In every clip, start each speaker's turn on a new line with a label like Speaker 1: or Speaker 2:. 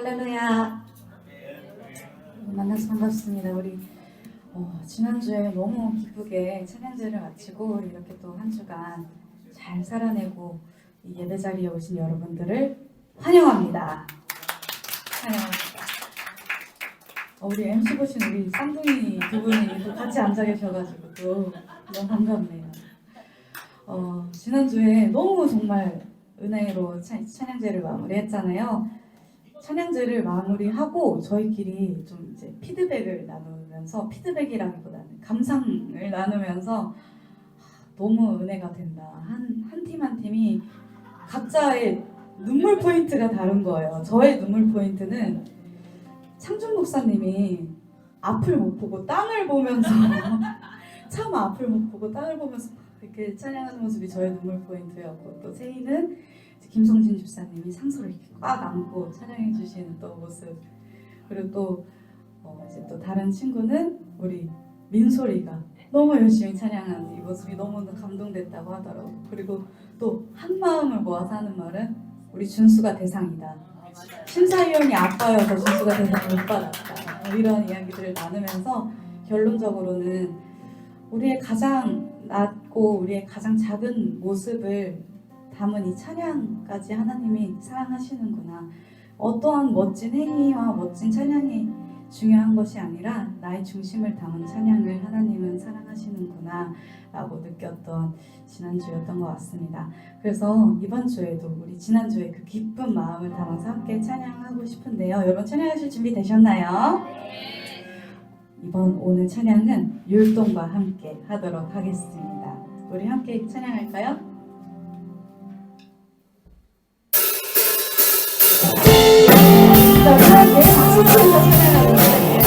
Speaker 1: 할렐루야. 만나서 반갑습니다. 우리 지난주에 너무 기쁘게 찬양제를 마치고 이렇게 또 한 주간 잘 살아내고 이 예배 자리에 오신 여러분들을 환영합니다. 환영합니다. 우리 MC 보신 우리 쌍둥이 두 분이 또 같이 앉아 계셔가지고 또 너무 반갑네요. 지난주에 너무 정말 은혜로 찬양제를 마무리했잖아요. 찬양제를 마무리하고 저희끼리 좀 이제 피드백을 나누면서, 피드백이라기보다는 감상을 나누면서 너무 은혜가 된다. 한 팀 한 팀이 각자의 눈물 포인트가 다른 거예요. 저의 눈물 포인트는 창준 목사님이 앞을 못 보고 땅을 보면서 참 앞을 못 보고 땅을 보면서 이렇게 찬양하는 모습이 저의 눈물 포인트였고, 또 세이는 김성진 집사님이 상소를 이렇게 꽉 안고 찬양해 주시는 또 모습, 그리고 또 이제 또 다른 친구는 우리 민소리가 너무 열심히 찬양하는 이 모습이 너무 감동됐다고 하더라고. 그리고 또 한 마음을 모아서 하는 말은 우리 준수가 대상이다. 심사위원이 아빠여서 준수가 대상을 못 받았다. 이런 이야기들을 나누면서 결론적으로는 우리의 가장 낮고 우리의 가장 작은 모습을 담은 이 찬양까지 하나님이 사랑하시는구나. 어떠한 멋진 행위와 멋진 찬양이 중요한 것이 아니라 나의 중심을 담은 찬양을 하나님은 사랑하시는구나 라고 느꼈던 지난주였던 것 같습니다. 그래서 이번 주에도 우리 지난주에 그 기쁜 마음을 담아서 함께 찬양하고 싶은데요. 여러분 찬양하실 준비 되셨나요? 오늘 찬양은 율동과 함께 하도록 하겠습니다. 우리 함께 찬양할까요? 자, 함께 박수 치면서 찬양하도록 할게요.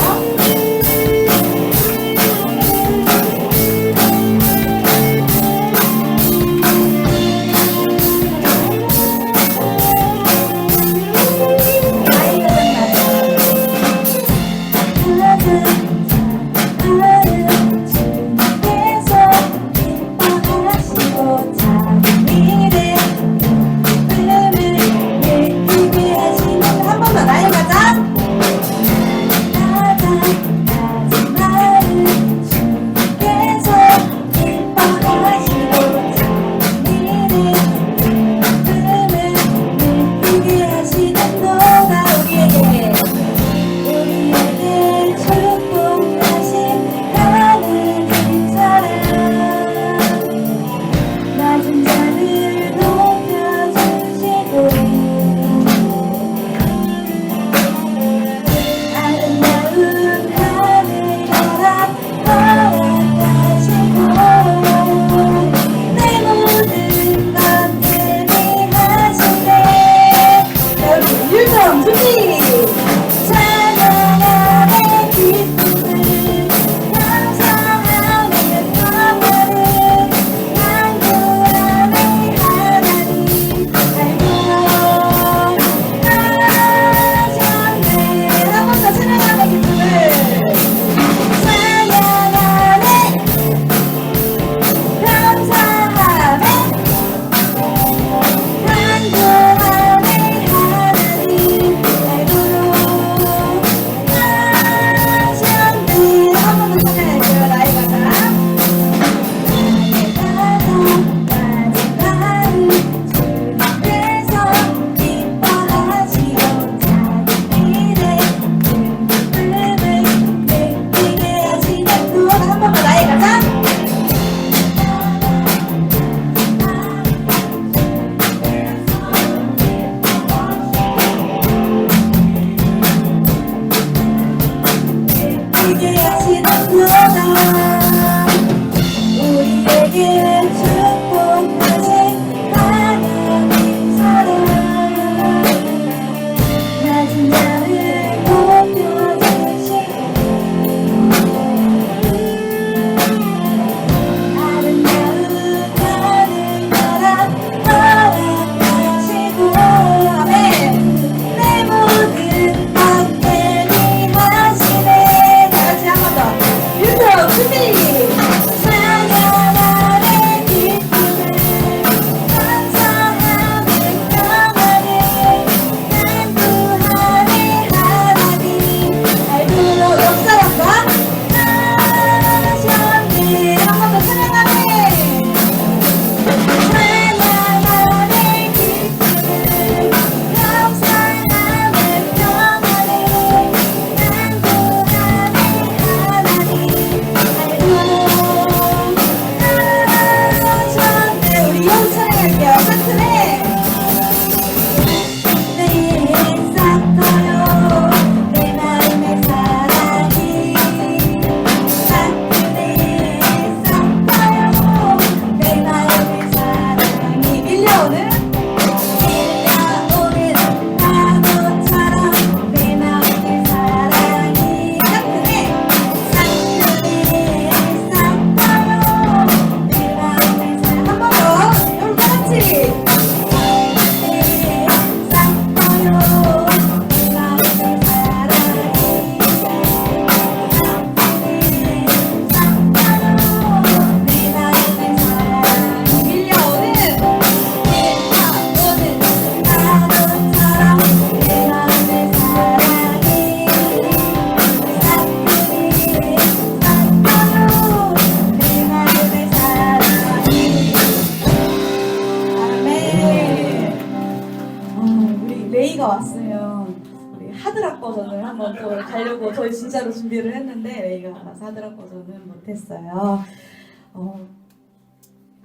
Speaker 1: 레이가 왔으면 우리 하드락 버전을 한번 또 가려고 저희 진짜로 준비를 했는데 레이가 알아서 하드락 버전은 못했어요.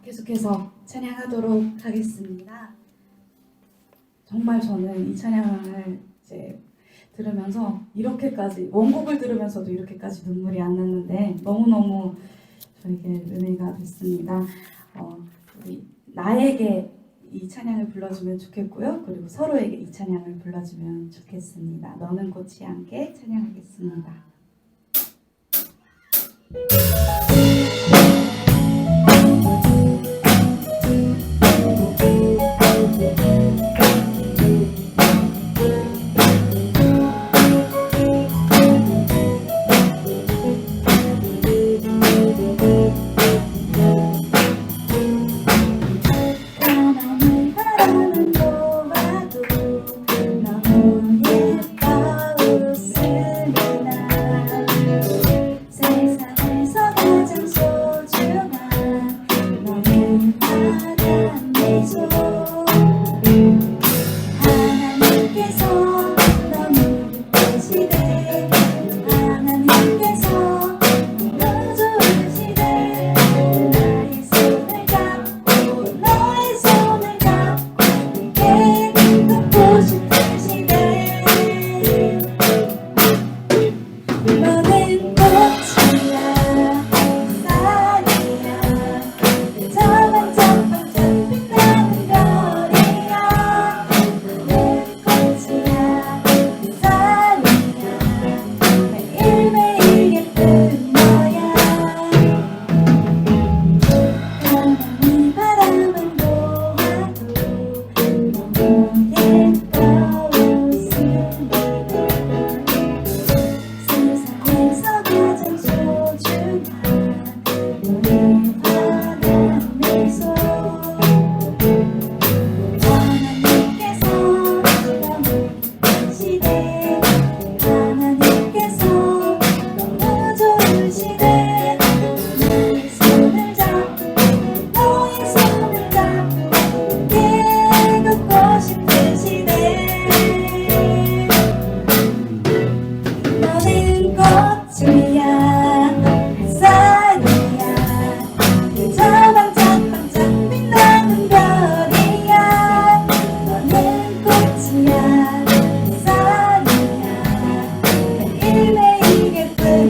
Speaker 1: 계속해서 찬양하도록 하겠습니다. 정말 저는 이 찬양을 이제 들으면서 이렇게까지 원곡을 들으면서도 이렇게까지 눈물이 안 났는데 너무너무 저에게 은혜가 됐습니다. 우리 나에게 이 찬양을 불러주면 좋겠고요. 그리고 서로에게 이 찬양을 불러주면 좋겠습니다. 너는 고치 않게 찬양하겠습니다.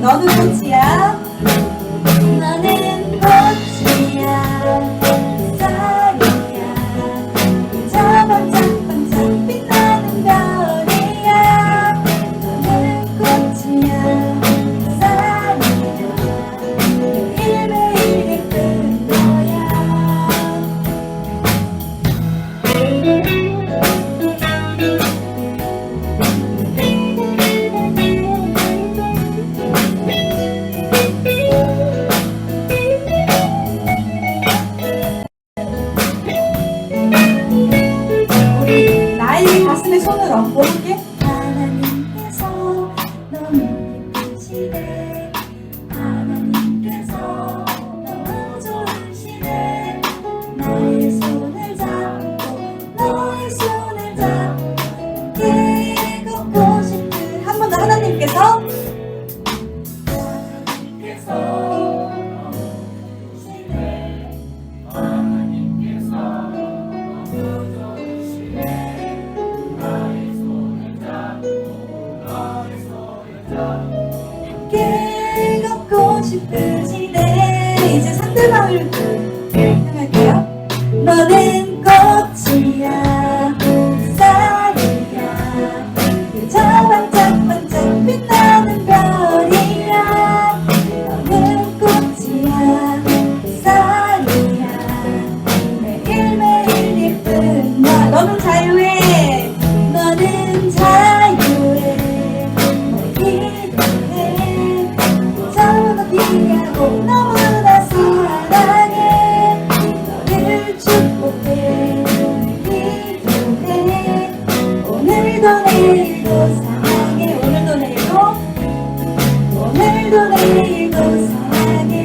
Speaker 1: 너는 꽃이야. 너는 꽃이야. 쌀이야. 저 반짝반짝 빛나는 별이야. 너는 꽃이야. 쌀이야. 매일매일 예쁜 너야. 나의 가슴에 손을 얹고 함께 하나님께서 너무 예쁘시네. 하나님께서 너무 좋으시네. 나의 손을 잡고 너의 손을 잡고 걷고 싶은 한 번 더 하나님께서 함께 걷고 싶으시네. 이제 상대방을 향할게요. 너는 꽃이야. 쌀이야. 저 반짝반짝 빛나는 별이야. 너는 꽃이야. 쌀이야. 매일매일 예쁜 너. 너는 자유해. 너는 오늘도 내일도 사랑해. 오늘도 내일도, 오늘도 내일도 사랑해.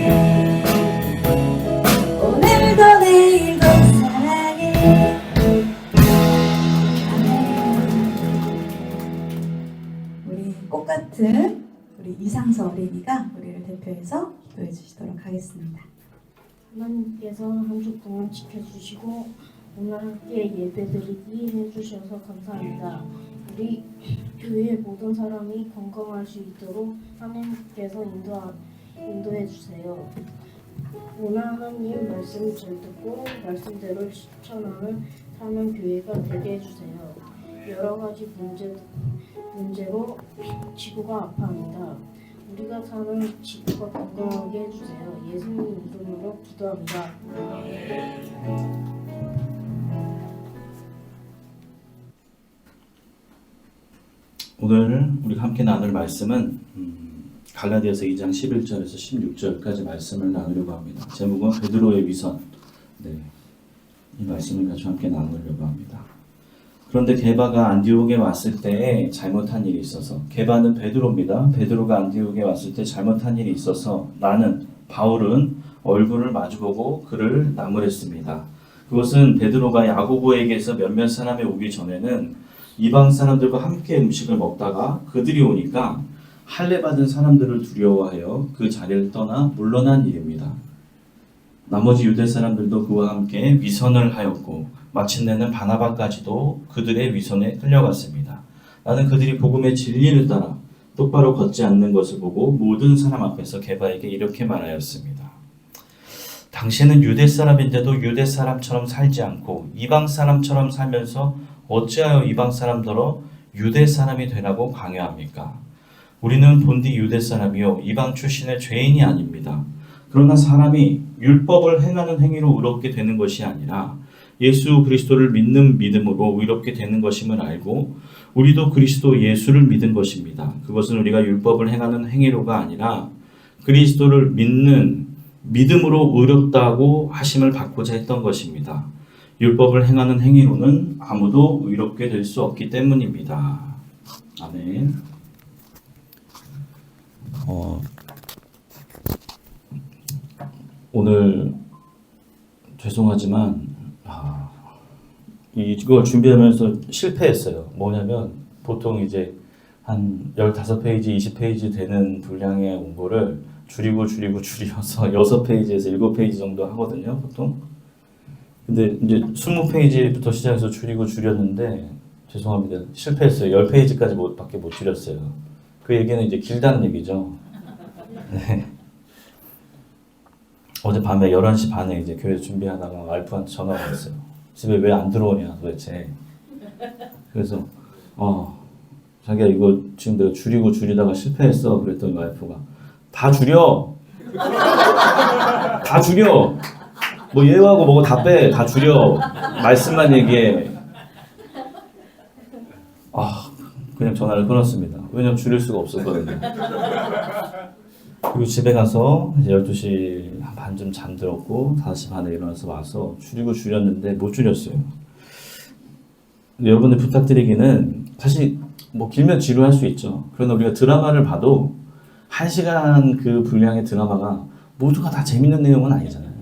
Speaker 1: 오늘도 내일도 사랑해. 우리 꽃같은 우리 이상서 어린이가 우리를 대표해서 기도해 주시도록 하겠습니다.
Speaker 2: 하나님께서 한 주 동안 지켜주시고 오늘 함께 예배드리기 해주셔서 감사합니다. 우리 교회의 모든 사람이 건강할 수 있도록 하나님께서 인도해 주세요. 오늘 하나님 말씀 잘 듣고 말씀대로 실천하는 사는 교회가 되게 해주세요. 여러 가지 문제로 지구가 아파합니다. 우리가 사는 지구가 건강하게 해주세요. 예수님 이름으로 기도합니다.
Speaker 3: 오늘 우리가 함께 나눌 말씀은 갈라디아서 2장 11절에서 16절까지 말씀을 나누려고 합니다. 제목은 베드로의 위선. 네, 이 말씀을 같이 함께 나누려고 합니다. 그런데 게바가 안디옥에 왔을 때에 잘못한 일이 있어서, 게바는 베드로입니다. 베드로가 안디옥에 왔을 때 잘못한 일이 있어서 나는, 바울은 얼굴을 마주보고 그를 나무랬습니다. 그것은 베드로가 야고보에게서 몇몇 사람이 오기 전에는 이방 사람들과 함께 음식을 먹다가 그들이 오니까 할례 받은 사람들을 두려워하여 그 자리를 떠나 물러난 일입니다. 나머지 유대 사람들도 그와 함께 위선을 하였고 마침내는 바나바까지도 그들의 위선에 끌려갔습니다. 나는 그들이 복음의 진리를 따라 똑바로 걷지 않는 것을 보고 모든 사람 앞에서 게바에게 이렇게 말하였습니다. 당신은 유대 사람인데도 유대 사람처럼 살지 않고 이방 사람처럼 살면서 어찌하여 이방 사람더러 유대 사람이 되라고 강요합니까? 우리는 본디 유대 사람이요 이방 출신의 죄인이 아닙니다. 그러나 사람이 율법을 행하는 행위로 의롭게 되는 것이 아니라 예수 그리스도를 믿는 믿음으로 의롭게 되는 것임을 알고 우리도 그리스도 예수를 믿은 것입니다. 그것은 우리가 율법을 행하는 행위로가 아니라 그리스도를 믿는 믿음으로 의롭다고 하심을 받고자 했던 것입니다. 율법을 행하는 행위로는 아무도 의롭게 될 수 없기 때문입니다. 아멘. 오늘 죄송하지만 이걸 준비하면서 실패했어요. 뭐냐면 보통 이제 한 15페이지, 20페이지 되는 분량의 원고를 줄여서 6페이지에서 7페이지 정도 하거든요, 보통. 근데 이제 20페이지부터 시작해서 줄였는데 죄송합니다. 실패했어요. 10페이지까지 밖에 못 줄였어요. 그 얘기는 이제 길다는 얘기죠. 네. 어젯밤에 11시 반에 이제 교회 준비하다가 와이프한테 전화가 왔어요. 집에 왜 안 들어오냐 도대체. 그래서 자기야 이거 지금 내가 줄이다가 실패했어. 그랬더니 와이프가 다 줄여. 다 줄여. 뭐 예우하고 뭐고 다 빼. 다 줄여. 말씀만 얘기해. 그냥 전화를 끊었습니다. 왜냐면 줄일 수가 없었거든요. 그리고 집에 가서 이제 12시 반쯤 잠들었고 5시 반에 일어나서 와서 줄였는데 못 줄였어요. 여러분들 부탁드리기는 사실 뭐 길면 지루할 수 있죠. 그러나 우리가 드라마를 봐도 1시간 그 분량의 드라마가 모두가 다 재밌는 내용은 아니잖아요.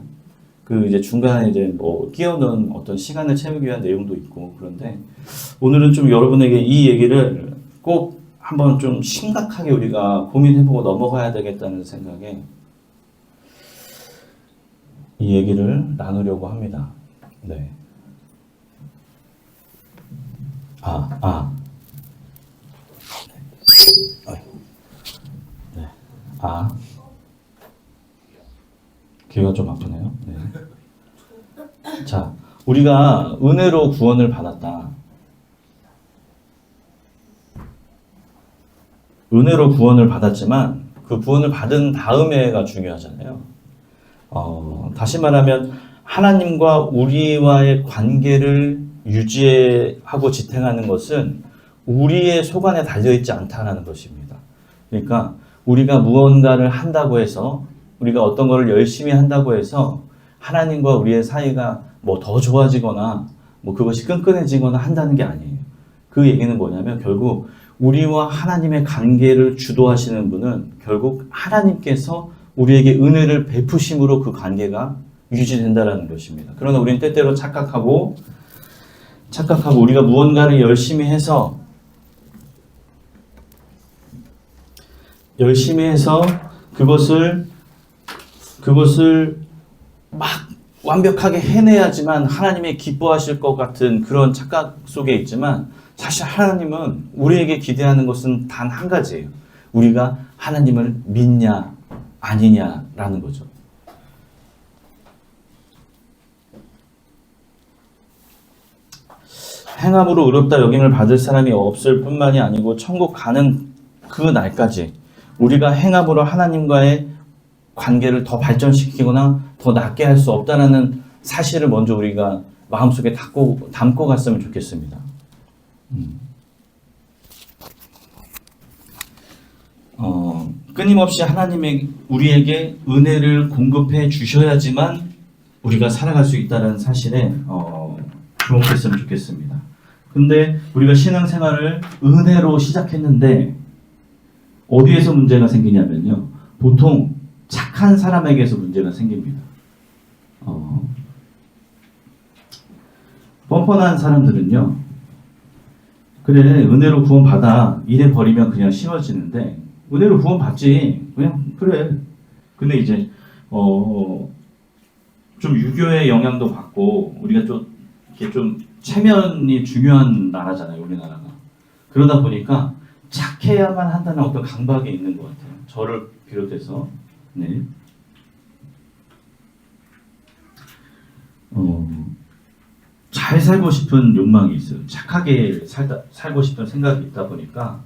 Speaker 3: 그 이제 중간에 이제 뭐 끼어넣은 어떤 시간을 채우기 위한 내용도 있고. 그런데 오늘은 좀 여러분에게 이 얘기를 꼭 한번 좀 심각하게 우리가 고민해보고 넘어가야 되겠다는 생각에 이 얘기를 나누려고 합니다. 네. 네. 귀가 좀 아프네요. 네. 자, 우리가 은혜로 구원을 받았다. 은혜로 구원을 받았지만 그 구원을 받은 다음에가 중요하잖아요. 다시 말하면 하나님과 우리와의 관계를 유지하고 지탱하는 것은 우리의 소관에 달려있지 않다는 것입니다. 그러니까 우리가 무언가를 한다고 해서 우리가 어떤 것을 열심히 한다고 해서 하나님과 우리의 사이가 뭐 더 좋아지거나 뭐 그것이 끈끈해지거나 한다는 게 아니에요. 그 얘기는 뭐냐면 결국 우리와 하나님의 관계를 주도하시는 분은 결국 하나님께서 우리에게 은혜를 베푸심으로 그 관계가 유지된다는 것입니다. 그러나 우리는 때때로 착각하고 우리가 무언가를 열심히 해서 그것을 막 완벽하게 해내야지만 하나님이 기뻐하실 것 같은 그런 착각 속에 있지만 사실 하나님은 우리에게 기대하는 것은 단 한 가지예요. 우리가 하나님을 믿냐 아니냐라는 거죠. 행함으로 의롭다 여김을 받을 사람이 없을 뿐만이 아니고 천국 가는 그 날까지 우리가 행함으로 하나님과의 관계를 더 발전시키거나 더 낫게 할 수 없다는 사실을 먼저 우리가 마음속에 담고 갔으면 좋겠습니다. 끊임없이 하나님이 우리에게 은혜를 공급해 주셔야지만 우리가 살아갈 수 있다는 사실에 주목했으면 좋겠습니다. 근데 우리가 신앙생활을 은혜로 시작했는데 어디에서 문제가 생기냐면요. 보통 착한 사람에게서 문제가 생깁니다. 뻔뻔한 사람들은요. 그래 은혜로 구원받아 이래 버리면 그냥 쉬워지는데 은혜로 구원받지 그냥 그래. 근데 이제 좀 유교의 영향도 받고 우리가 좀 이렇게 좀 체면이 중요한 나라잖아요, 우리나라가. 그러다 보니까 착해야만 한다는 어떤 강박이 있는 것 같아요. 저를 비롯해서. 네. 잘 살고 싶은 욕망이 있어요. 착하게 살고 싶은 생각이 있다 보니까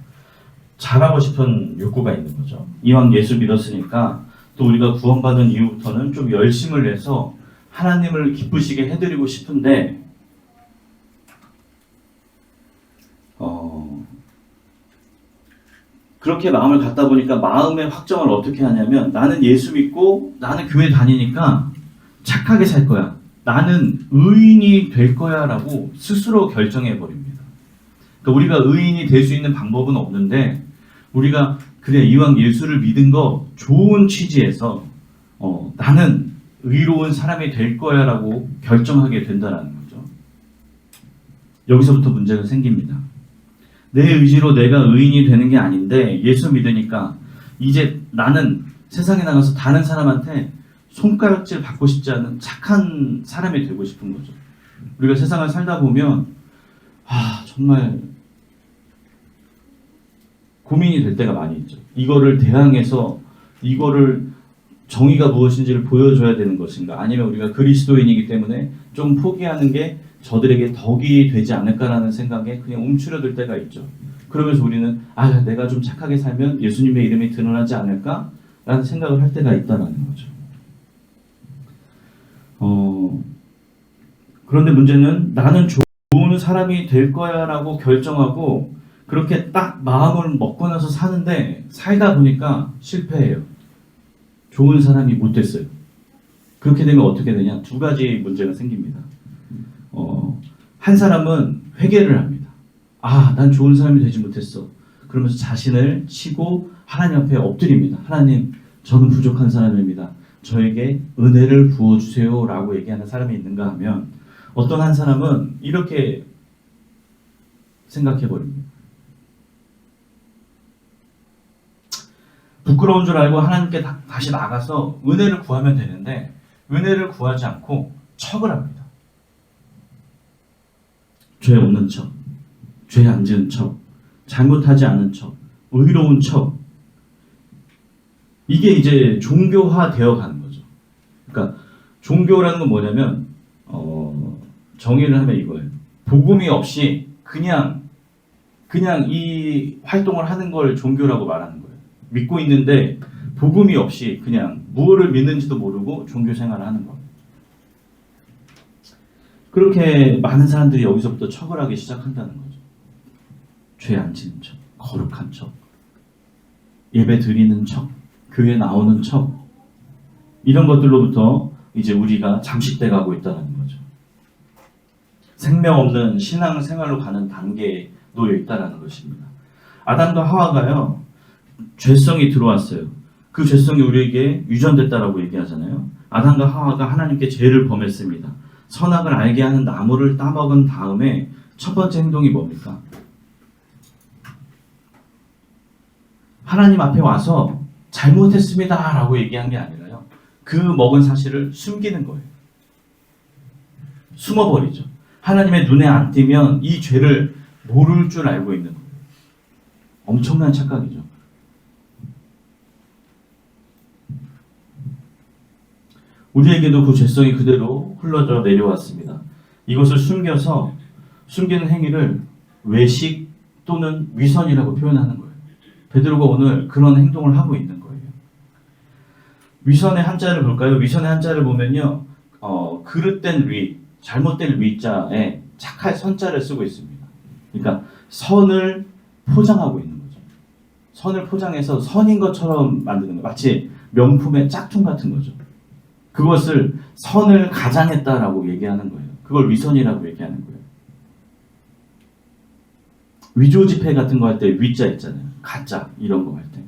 Speaker 3: 잘하고 싶은 욕구가 있는 거죠. 이왕 예수 믿었으니까 또 우리가 구원받은 이후부터는 좀 열심을 내서 하나님을 기쁘시게 해드리고 싶은데 그렇게 마음을 갖다 보니까 마음의 확정을 어떻게 하냐면 나는 예수 믿고 나는 교회 다니니까 착하게 살 거야. 나는 의인이 될 거야 라고 스스로 결정해 버립니다. 그러니까 우리가 의인이 될 수 있는 방법은 없는데 우리가 그래 이왕 예수를 믿은 거 좋은 취지에서 나는 의로운 사람이 될 거야 라고 결정하게 된다는 거죠. 여기서부터 문제가 생깁니다. 내 의지로 내가 의인이 되는 게 아닌데 예수 믿으니까 이제 나는 세상에 나가서 다른 사람한테 손가락질 받고 싶지 않은 착한 사람이 되고 싶은 거죠. 우리가 세상을 살다 보면 정말 고민이 될 때가 많이 있죠. 이거를 대항해서 이거를 정의가 무엇인지를 보여줘야 되는 것인가 아니면 우리가 그리스도인이기 때문에 좀 포기하는 게 저들에게 덕이 되지 않을까라는 생각에 그냥 움츠려들 때가 있죠. 그러면서 우리는 내가 좀 착하게 살면 예수님의 이름이 드러나지 않을까라는 생각을 할 때가 있다는 거죠. 그런데 문제는 나는 좋은 사람이 될 거야 라고 결정하고 그렇게 딱 마음을 먹고 나서 사는데 살다 보니까 실패해요. 좋은 사람이 못 됐어요. 그렇게 되면 어떻게 되냐? 두 가지 문제가 생깁니다. 한 사람은 회개를 합니다. 난 좋은 사람이 되지 못했어. 그러면서 자신을 치고 하나님 앞에 엎드립니다. 하나님, 저는 부족한 사람입니다. 저에게 은혜를 부어주세요 라고 얘기하는 사람이 있는가 하면 어떤 한 사람은 이렇게 생각해버립니다. 부끄러운 줄 알고 하나님께 다시 나가서 은혜를 구하면 되는데 은혜를 구하지 않고 척을 합니다. 죄 없는 척, 죄 안 지은 척, 잘못하지 않은 척, 의로운 척. 이게 이제 종교화 되어 가는 거죠. 그러니까 종교라는 건 뭐냐면 정의를 하면 이거예요. 복음이 없이 그냥 이 활동을 하는 걸 종교라고 말하는 거예요. 믿고 있는데 복음이 없이 그냥 무엇을 믿는지도 모르고 종교 생활을 하는 거예요. 그렇게 많은 사람들이 여기서부터 척을 하기 시작한다는 거죠. 죄 안 지는 척, 거룩한 척, 예배 드리는 척, 교회 나오는 척, 이런 것들로부터 이제 우리가 잠식돼 가고 있다는 거죠. 생명 없는 신앙 생활로 가는 단계에 놓여 있다라는 것입니다. 아담과 하와가요, 죄성이 들어왔어요. 그 죄성이 우리에게 유전됐다라고 얘기하잖아요. 아담과 하와가 하나님께 죄를 범했습니다. 선악을 알게 하는 나무를 따먹은 다음에 첫 번째 행동이 뭡니까? 하나님 앞에 와서 잘못했습니다 라고 얘기한 게 아니라요, 그 먹은 사실을 숨기는 거예요. 숨어버리죠. 하나님의 눈에 안 띄면 이 죄를 모를 줄 알고 있는 거예요. 엄청난 착각이죠. 우리에게도 그 죄성이 그대로 흘러져 내려왔습니다. 이것을 숨기는 행위를 외식 또는 위선이라고 표현하는 거예요. 베드로가 오늘 그런 행동을 하고 있는 거예요. 위선의 한자를 볼까요? 위선의 한자를 보면요, 그릇된 위, 잘못된 위자에 착할 선자를 쓰고 있습니다. 그러니까 선을 포장하고 있는 거죠. 선을 포장해서 선인 것처럼 만드는 거예요. 마치 명품의 짝퉁 같은 거죠. 그것을 선을 가장했다라고 얘기하는 거예요. 그걸 위선이라고 얘기하는 거예요. 위조 지폐 같은 거 할 때 위자 있잖아요. 가짜 이런 거 할 때.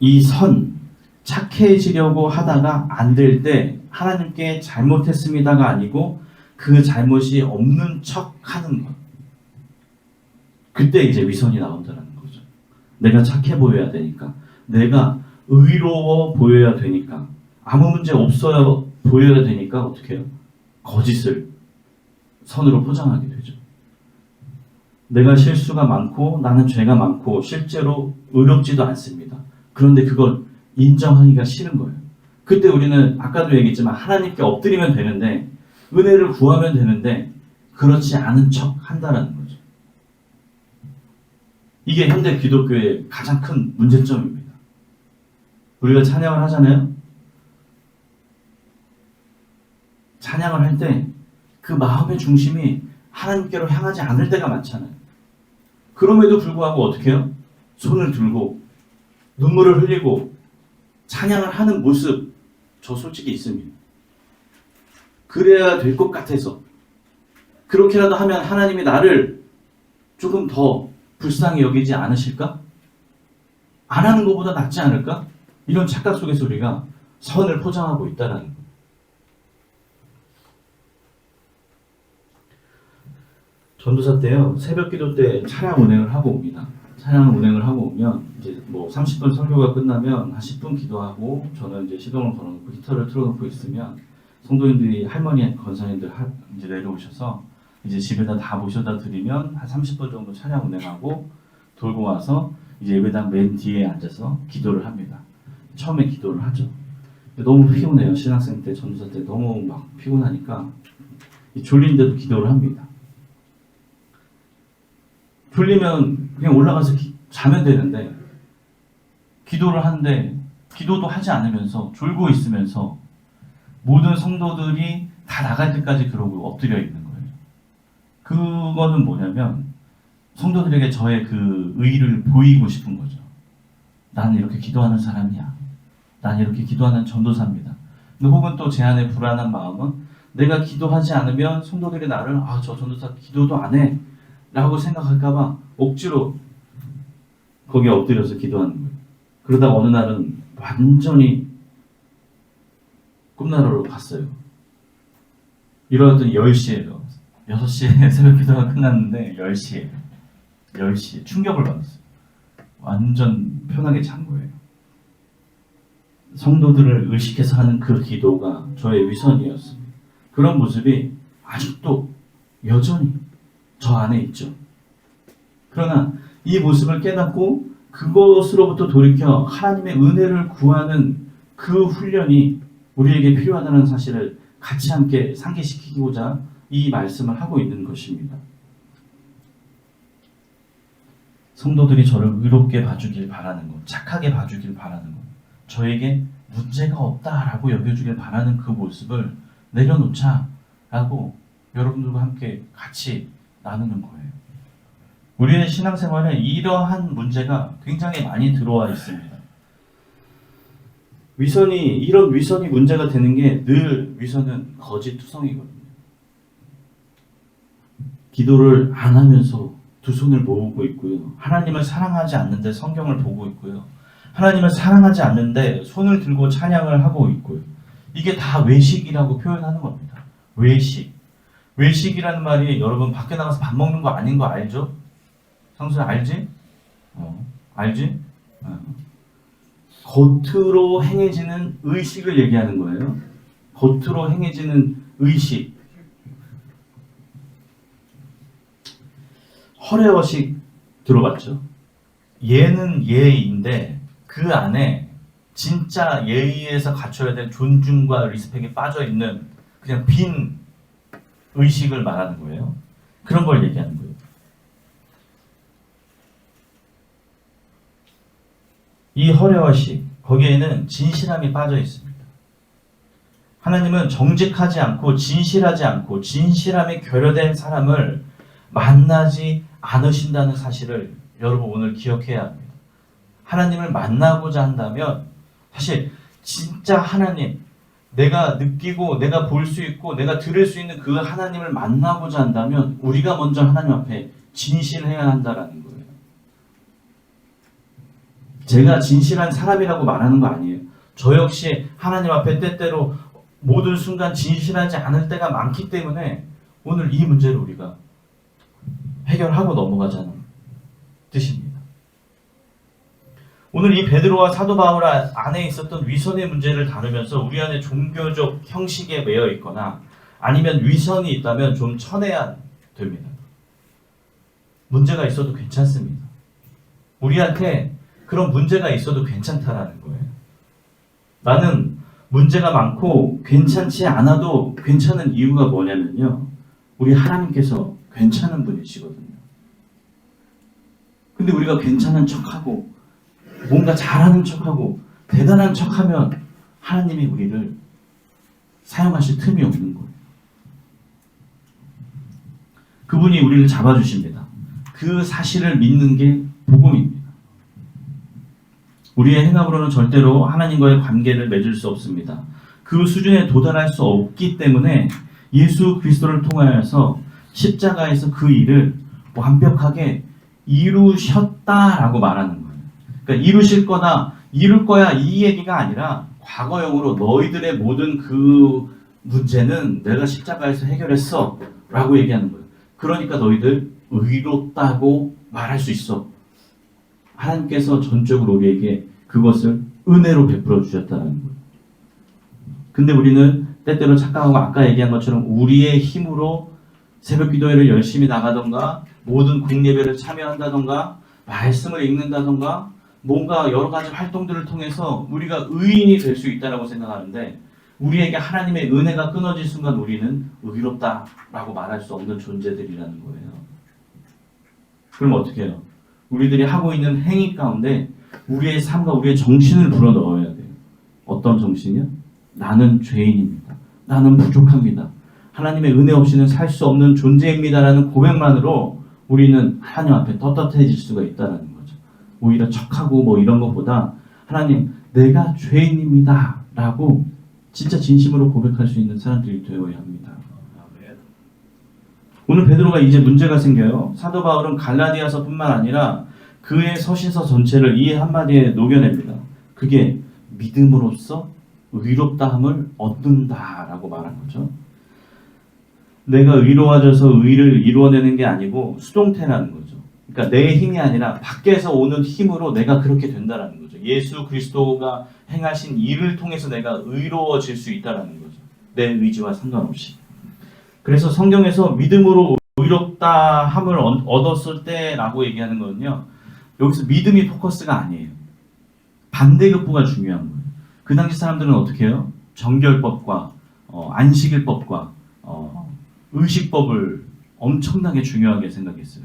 Speaker 3: 이 선, 착해지려고 하다가 안 될 때 하나님께 잘못했습니다가 아니고 그 잘못이 없는 척 하는 것. 그때 이제 위선이 나온다는 거죠. 내가 착해 보여야 되니까, 내가 의로워 보여야 되니까, 아무 문제 없어야 보여야 되니까 어떻게 해요? 거짓을 선으로 포장하게 되죠. 내가 실수가 많고 나는 죄가 많고 실제로 의롭지도 않습니다. 그런데 그걸 인정하기가 싫은 거예요. 그때 우리는 아까도 얘기했지만 하나님께 엎드리면 되는데, 은혜를 구하면 되는데 그렇지 않은 척 한다라는 거죠. 이게 현대 기독교의 가장 큰 문제점입니다. 우리가 찬양을 하잖아요. 찬양을 할 때 그 마음의 중심이 하나님께로 향하지 않을 때가 많잖아요. 그럼에도 불구하고 어떻게 해요? 손을 들고 눈물을 흘리고 찬양을 하는 모습, 저 솔직히 있습니다. 그래야 될 것 같아서, 그렇게라도 하면 하나님이 나를 조금 더 불쌍히 여기지 않으실까? 안 하는 것보다 낫지 않을까? 이런 착각 속에서 우리가 선을 포장하고 있다는 거예요. 전도사 때요, 새벽 기도 때 차량 운행을 하고 옵니다. 차량 운행을 하고 오면 이제 뭐 30분 설교가 끝나면 한 10분 기도하고, 저는 이제 시동을 걸어놓고 히터를 틀어놓고 있으면 성도님들이, 할머니 권사님들 이제 내려오셔서 이제 집에다 다 모셔다 드리면 한 30분 정도 차량 운행하고 돌고 와서 이제 예배당 맨 뒤에 앉아서 기도를 합니다. 처음에 기도를 하죠. 너무 피곤해요. 신학생 때, 전도사 때 너무 막 피곤하니까 졸린데도 기도를 합니다. 졸리면 그냥 올라가서 자면 되는데, 기도를 하는데 기도도 하지 않으면서 졸고 있으면서 모든 성도들이 다 나갈 때까지 그러고 엎드려 있는 거예요. 그거는 뭐냐면 성도들에게 저의 그 의의를 보이고 싶은 거죠. 나는 이렇게 기도하는 사람이야. 나는 이렇게 기도하는 전도사입니다. 근데 혹은 또 제 안에 불안한 마음은, 내가 기도하지 않으면 성도들이 나를 저 전도사 기도도 안 해 라고 생각할까봐 억지로 거기에 엎드려서 기도하는 거예요. 그러다 어느 날은 완전히 꿈나라로 갔어요. 일어났더니 10시에요. 6시에 새벽 기도가 끝났는데 10시에 충격을 받았어요. 완전 편하게 잔 거예요. 성도들을 의식해서 하는 그 기도가 저의 위선이었습니다. 그런 모습이 아직도 여전히 저 안에 있죠. 그러나 이 모습을 깨닫고 그것으로부터 돌이켜 하나님의 은혜를 구하는 그 훈련이 우리에게 필요하다는 사실을 같이 함께 상기시키고자 이 말씀을 하고 있는 것입니다. 성도들이 저를 의롭게 봐주길 바라는 것, 착하게 봐주길 바라는 것, 저에게 문제가 없다라고 여겨주길 바라는 그 모습을 내려놓자라고 여러분들과 함께 같이 나누는 거예요. 우리의 신앙생활에 이러한 문제가 굉장히 많이 들어와 있습니다. 이런 위선이 문제가 되는 게 늘 위선은 거짓투성이거든요. 기도를 안 하면서 두 손을 모으고 있고요. 하나님을 사랑하지 않는데 성경을 보고 있고요. 하나님을 사랑하지 않는데 손을 들고 찬양을 하고 있고요. 이게 다 외식이라고 표현하는 겁니다. 외식. 외식이라는 말이 여러분 밖에 나가서 밥 먹는 거 아닌 거 알죠? 상수야 알지? 알지? 겉으로 행해지는 의식을 얘기하는 거예요. 겉으로 행해지는 의식. 허례허식 들어봤죠? 예는 예인데 그 안에 진짜 예의에서 갖춰야 될 존중과 리스펙이 빠져있는 그냥 빈 의식을 말하는 거예요. 그런 걸 얘기하는 거예요. 이 허례허식, 거기에는 진실함이 빠져 있습니다. 하나님은 정직하지 않고 진실하지 않고 진실함에 결여된 사람을 만나지 않으신다는 사실을 여러분 오늘 기억해야 합니다. 하나님을 만나고자 한다면 사실 진짜 하나님, 내가 느끼고 내가 볼 수 있고 내가 들을 수 있는 그 하나님을 만나고자 한다면 우리가 먼저 하나님 앞에 진실해야 한다라는 거예요. 제가 진실한 사람이라고 말하는 거 아니에요. 저 역시 하나님 앞에 때때로 모든 순간 진실하지 않을 때가 많기 때문에 오늘 이 문제를 우리가 해결하고 넘어가자는 뜻입니다. 오늘 이 베드로와 사도 바울 안에 있었던 위선의 문제를 다루면서 우리 안에 종교적 형식에 매여 있거나 아니면 위선이 있다면 좀 쳐내야 됩니다. 문제가 있어도 괜찮습니다. 우리한테 그런 문제가 있어도 괜찮다라는 거예요. 나는 문제가 많고 괜찮지 않아도 괜찮은 이유가 뭐냐면요. 우리 하나님께서 괜찮은 분이시거든요. 근데 우리가 괜찮은 척하고 뭔가 잘하는 척하고 대단한 척하면 하나님이 우리를 사용하실 틈이 없는 거예요. 그분이 우리를 잡아주십니다. 그 사실을 믿는 게 복음입니다. 우리의 행함으로는 절대로 하나님과의 관계를 맺을 수 없습니다. 그 수준에 도달할 수 없기 때문에 예수 그리스도를 통하여서 십자가에서 그 일을 완벽하게 이루셨다라고 말하는 거예요. 그러니까 이루실 거다, 이룰 거야 이 얘기가 아니라 과거형으로 너희들의 모든 그 문제는 내가 십자가에서 해결했어 라고 얘기하는 거예요. 그러니까 너희들 의롭다고 말할 수 있어. 하나님께서 전적으로 우리에게 그것을 은혜로 베풀어 주셨다는 거예요. 근데 우리는 때때로 착각하고 아까 얘기한 것처럼 우리의 힘으로 새벽 기도회를 열심히 나가던가 모든 국예배를 참여한다던가 말씀을 읽는다던가 뭔가 여러 가지 활동들을 통해서 우리가 의인이 될 수 있다고 생각하는데 우리에게 하나님의 은혜가 끊어질 순간 우리는 의롭다라고 말할 수 없는 존재들이라는 거예요. 그럼 어떻게 해요? 우리들이 하고 있는 행위 가운데 우리의 삶과 우리의 정신을 불어넣어야 돼요. 어떤 정신이요? 나는 죄인입니다. 나는 부족합니다. 하나님의 은혜 없이는 살 수 없는 존재입니다라는 고백만으로 우리는 하나님 앞에 떳떳해질 수가 있다는 거죠. 오히려 척하고 뭐 이런 것보다 하나님 내가 죄인입니다 라고 진짜 진심으로 고백할 수 있는 사람들이 되어야 합니다. 오늘 베드로가 이제 문제가 생겨요. 사도 바울은 갈라디아서뿐만 아니라 그의 서신서 전체를 이 한마디에 녹여냅니다. 그게 믿음으로써 의롭다함을 얻는다라고 말한 거죠. 내가 의로워져서 의를 이루어내는 게 아니고 수동태라는 거죠. 그러니까 내 힘이 아니라 밖에서 오는 힘으로 내가 그렇게 된다라는 거죠. 예수 그리스도가 행하신 일을 통해서 내가 의로워질 수 있다라는 거죠. 내 의지와 상관없이. 그래서 성경에서 믿음으로 의롭다함을 얻었을 때라고 얘기하는 거는요. 여기서 믿음이 포커스가 아니에요. 반대급부가 중요한 거예요. 그 당시 사람들은 어떻게 해요? 정결법과 안식일법과 의식법을 엄청나게 중요하게 생각했어요.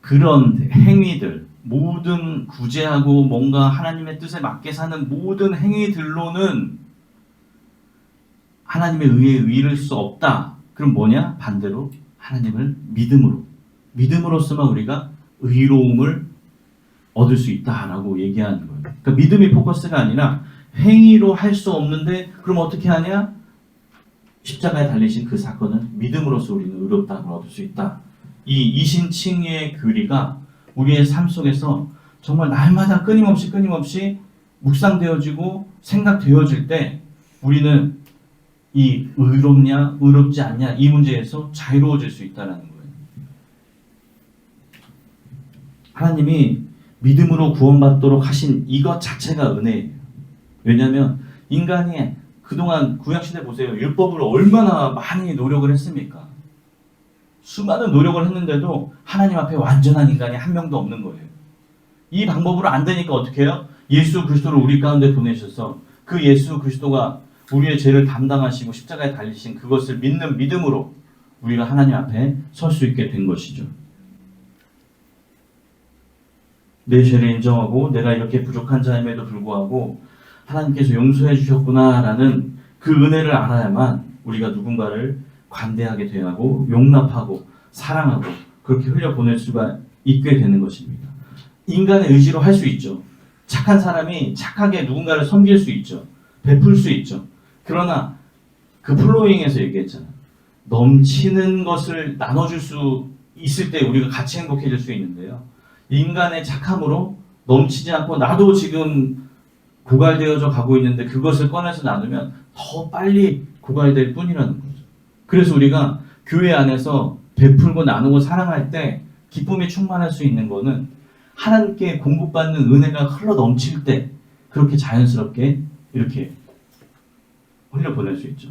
Speaker 3: 그런 행위들, 모든 구제하고 뭔가 하나님의 뜻에 맞게 사는 모든 행위들로는 하나님의 의에 이를 수 없다. 그럼 뭐냐? 반대로 하나님을 믿음으로서만 우리가 의로움을 얻을 수 있다라고 얘기하는 거예요. 그러니까 믿음이 포커스가 아니라 행위로 할 수 없는데 그럼 어떻게 하냐? 십자가에 달리신 그 사건은 믿음으로써 우리는 의롭다함을 얻을 수 있다. 이 이신칭의 교리가 우리의 삶 속에서 정말 날마다 끊임없이 묵상되어지고 생각되어질 때 우리는 이 의롭냐 의롭지 않냐 이 문제에서 자유로워질 수 있다는 거예요. 하나님이 믿음으로 구원받도록 하신 이것 자체가 은혜예요. 왜냐하면 인간이 그동안 구약시대 보세요. 율법으로 얼마나 많이 노력을 했습니까? 수많은 노력을 했는데도 하나님 앞에 완전한 인간이 한 명도 없는 거예요. 이 방법으로 안 되니까 어떻게 해요? 예수 그리스도를 우리 가운데 보내셔서 그 예수 그리스도가 우리의 죄를 담당하시고 십자가에 달리신 그것을 믿는 믿음으로 우리가 하나님 앞에 설 수 있게 된 것이죠. 내 죄를 인정하고 내가 이렇게 부족한 자임에도 불구하고 하나님께서 용서해 주셨구나라는 그 은혜를 알아야만 우리가 누군가를 관대하게 대하고 용납하고 사랑하고 그렇게 흘려보낼 수가 있게 되는 것입니다. 인간의 의지로 할 수 있죠. 착한 사람이 착하게 누군가를 섬길 수 있죠. 베풀 수 있죠. 그러나 그 플로잉에서 얘기했잖아. 넘치는 것을 나눠줄 수 있을 때 우리가 같이 행복해질 수 있는데요. 인간의 착함으로 넘치지 않고 나도 지금 고갈되어져 가고 있는데 그것을 꺼내서 나누면 더 빨리 고갈될 뿐이라는 거죠. 그래서 우리가 교회 안에서 베풀고 나누고 사랑할 때 기쁨이 충만할 수 있는 거는 하나님께 공급받는 은혜가 흘러 넘칠 때 그렇게 자연스럽게 이렇게 흘려보낼 수 있죠.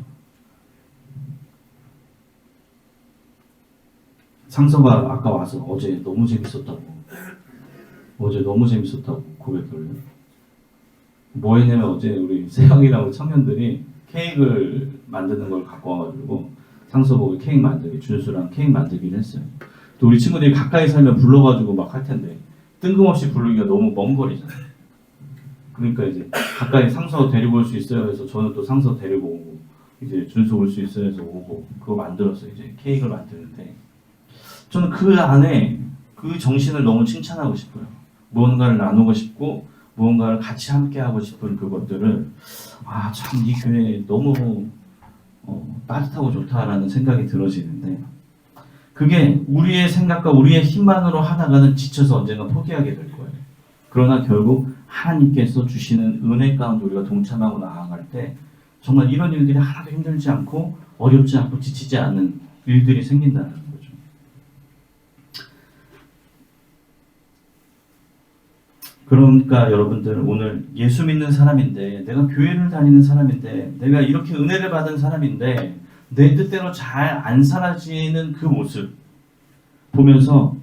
Speaker 3: 상서가 아까 와서 어제 너무 재밌었다고 고백을 뭐 했냐면 어제 우리 세영이랑 청년들이 케이크를 만드는 걸 갖고 와가지고 상서 보고 케이크 만들기 준수랑 케이크 만들기를 했어요. 또 우리 친구들이 가까이 살면 불러가지고 막 할 텐데 뜬금없이 부르기가 너무 먼 거리잖아요. 그러니까 이제 가까이 상서 데리고 올 수 있어요 해서 저는 또 상서 데리고 오고 이제 준수 올 수 있어요 해서 오고 그거 만들었어요. 이제 케이크를 만드는데 저는 그 안에 그 정신을 너무 칭찬하고 싶어요. 무언가를 나누고 싶고 무언가를 같이 함께 하고 싶은 그것들을 참 이 교회 너무 따뜻하고 좋다라는 생각이 들어지는데 그게 우리의 생각과 우리의 힘만으로 하다가는 지쳐서 언젠가 포기하게 될 거예요. 그러나 결국 하나님께서 주시는 은혜 가운데 우리가 동참하고 나아갈 때 정말 이런 일들이 하나도 힘들지 않고 어렵지 않고 지치지 않는 일들이 생긴다는 거죠. 그러니까 여러분들 오늘 예수 믿는 사람인데 내가 교회를 다니는 사람인데 내가 이렇게 은혜를 받은 사람인데 내 뜻대로 잘 안 살아지는 그 모습 보면서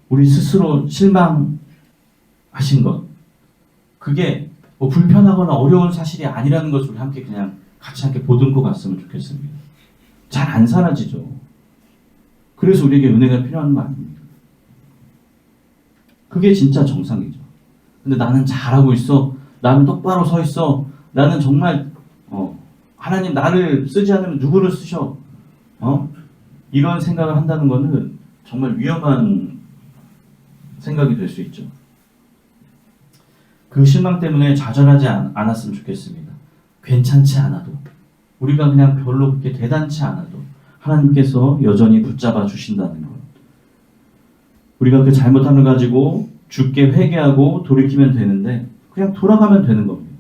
Speaker 3: 우리 스스로 실망하신 것 그게 뭐 불편하거나 어려운 사실이 아니라는 것을 우리 함께 그냥 같이 함께 보듬고 갔으면 좋겠습니다. 잘 안 사라지죠. 그래서 우리에게 은혜가 필요한 거 아닙니까? 그게 진짜 정상이죠. 근데 나는 잘하고 있어. 나는 똑바로 서 있어. 나는 정말 하나님 나를 쓰지 않으면 누구를 쓰셔? 이런 생각을 한다는 것은 정말 위험한 생각이 될 수 있죠. 그 실망 때문에 좌절하지 않았으면 좋겠습니다. 괜찮지 않아도 우리가 그냥 별로 그렇게 대단치 않아도 하나님께서 여전히 붙잡아 주신다는 것. 우리가 그 잘못함을 가지고 주께 회개하고 돌이키면 되는데 그냥 돌아가면 되는 겁니다.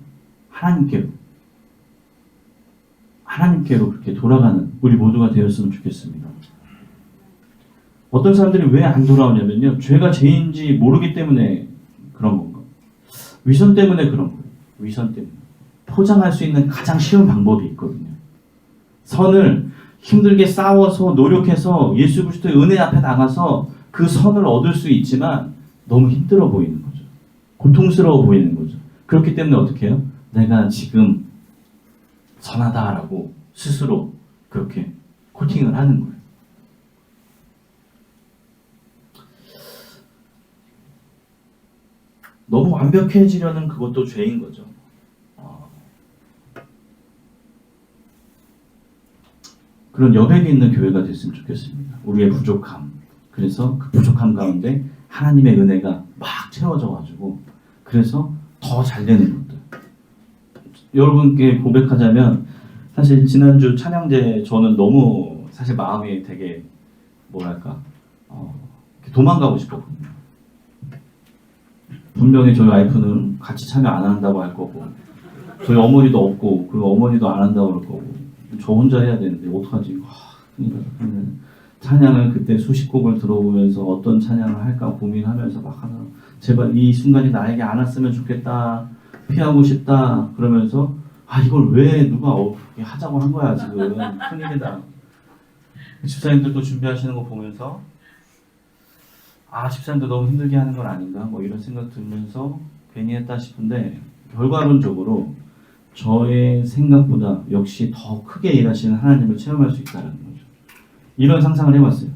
Speaker 3: 하나님께로 그렇게 돌아가는 우리 모두가 되었으면 좋겠습니다. 어떤 사람들이 왜 안 돌아오냐면요. 죄가 죄인지 모르기 때문에 그런 건가? 위선 때문에 그런 거예요. 위선 때문에. 포장할 수 있는 가장 쉬운 방법이 있거든요. 선을 힘들게 싸워서 노력해서 예수 그리스도의 은혜 앞에 나가서 그 선을 얻을 수 있지만 너무 힘들어 보이는 거죠. 고통스러워 보이는 거죠. 그렇기 때문에 어떻게 해요? 내가 지금 선하다라고 스스로 그렇게 코팅을 하는 거예요. 너무 완벽해지려는 그것도 죄인 거죠. 그런 여백이 있는 교회가 됐으면 좋겠습니다. 우리의 부족함. 그래서 그 부족함 가운데 하나님의 은혜가 막 채워져가지고 그래서 더 잘 되는 것들. 여러분께 고백하자면 사실 지난주 찬양제 저는 너무 사실 마음이 되게 뭐랄까 도망가고 싶었거든요. 분명히 저희 와이프는 같이 참여 안 한다고 할 거고 저희 어머니도 없고 그리고 어머니도 안 한다고 그럴 거고 저 혼자 해야 되는데 어떡하지? 찬양을 그때 수십 곡을 들어보면서 어떤 찬양을 할까 고민하면서 막 하나 제발 이 순간이 나에게 안 왔으면 좋겠다 피하고 싶다 그러면서 이걸 왜 누가 하자고 한 거야 지금 큰일이다. 집사님들도 준비하시는 거 보면서 집사님도 너무 힘들게 하는 건 아닌가 뭐 이런 생각 들면서 괜히 했다 싶은데 결과론적으로 저의 생각보다 역시 더 크게 일하시는 하나님을 체험할 수 있다는 거죠. 이런 상상을 해봤어요.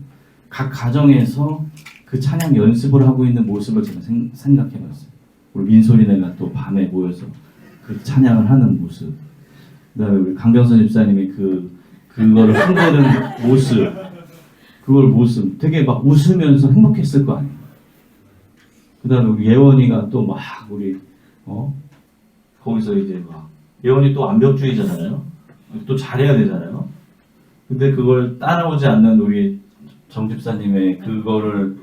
Speaker 3: 각 가정에서 그 찬양 연습을 하고 있는 모습을 제가 생각해봤어요. 우리 민소리네가 또 밤에 모여서 그 찬양을 하는 모습. 그다음에 우리 강병선 집사님이 그거를 흔드는 모습 되게 막 웃으면서 행복했을 거 아니에요. 그다음에 우리 예원이가 또 막 우리 거기서 이제 막 예원이 또 완벽주의잖아요. 또 잘해야 되잖아요. 근데 그걸 따라오지 않는 우리 정 집사님의 그거를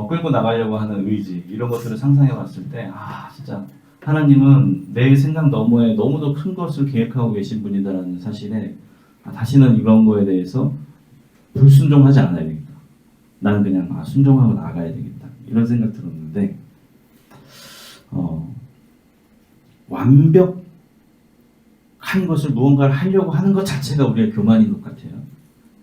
Speaker 3: 끌고 나가려고 하는 의지 이런 것들을 상상해 봤을 때 진짜 하나님은 내 생각 너머에 너무도 큰 것을 계획하고 계신 분이다라는 사실에 다시는 이런 거에 대해서 불순종하지 않아야 되겠다. 나는 그냥 순종하고 나가야 되겠다. 이런 생각 들었는데 완벽한 것을 무언가를 하려고 하는 것 자체가 우리의 교만인 것 같아요.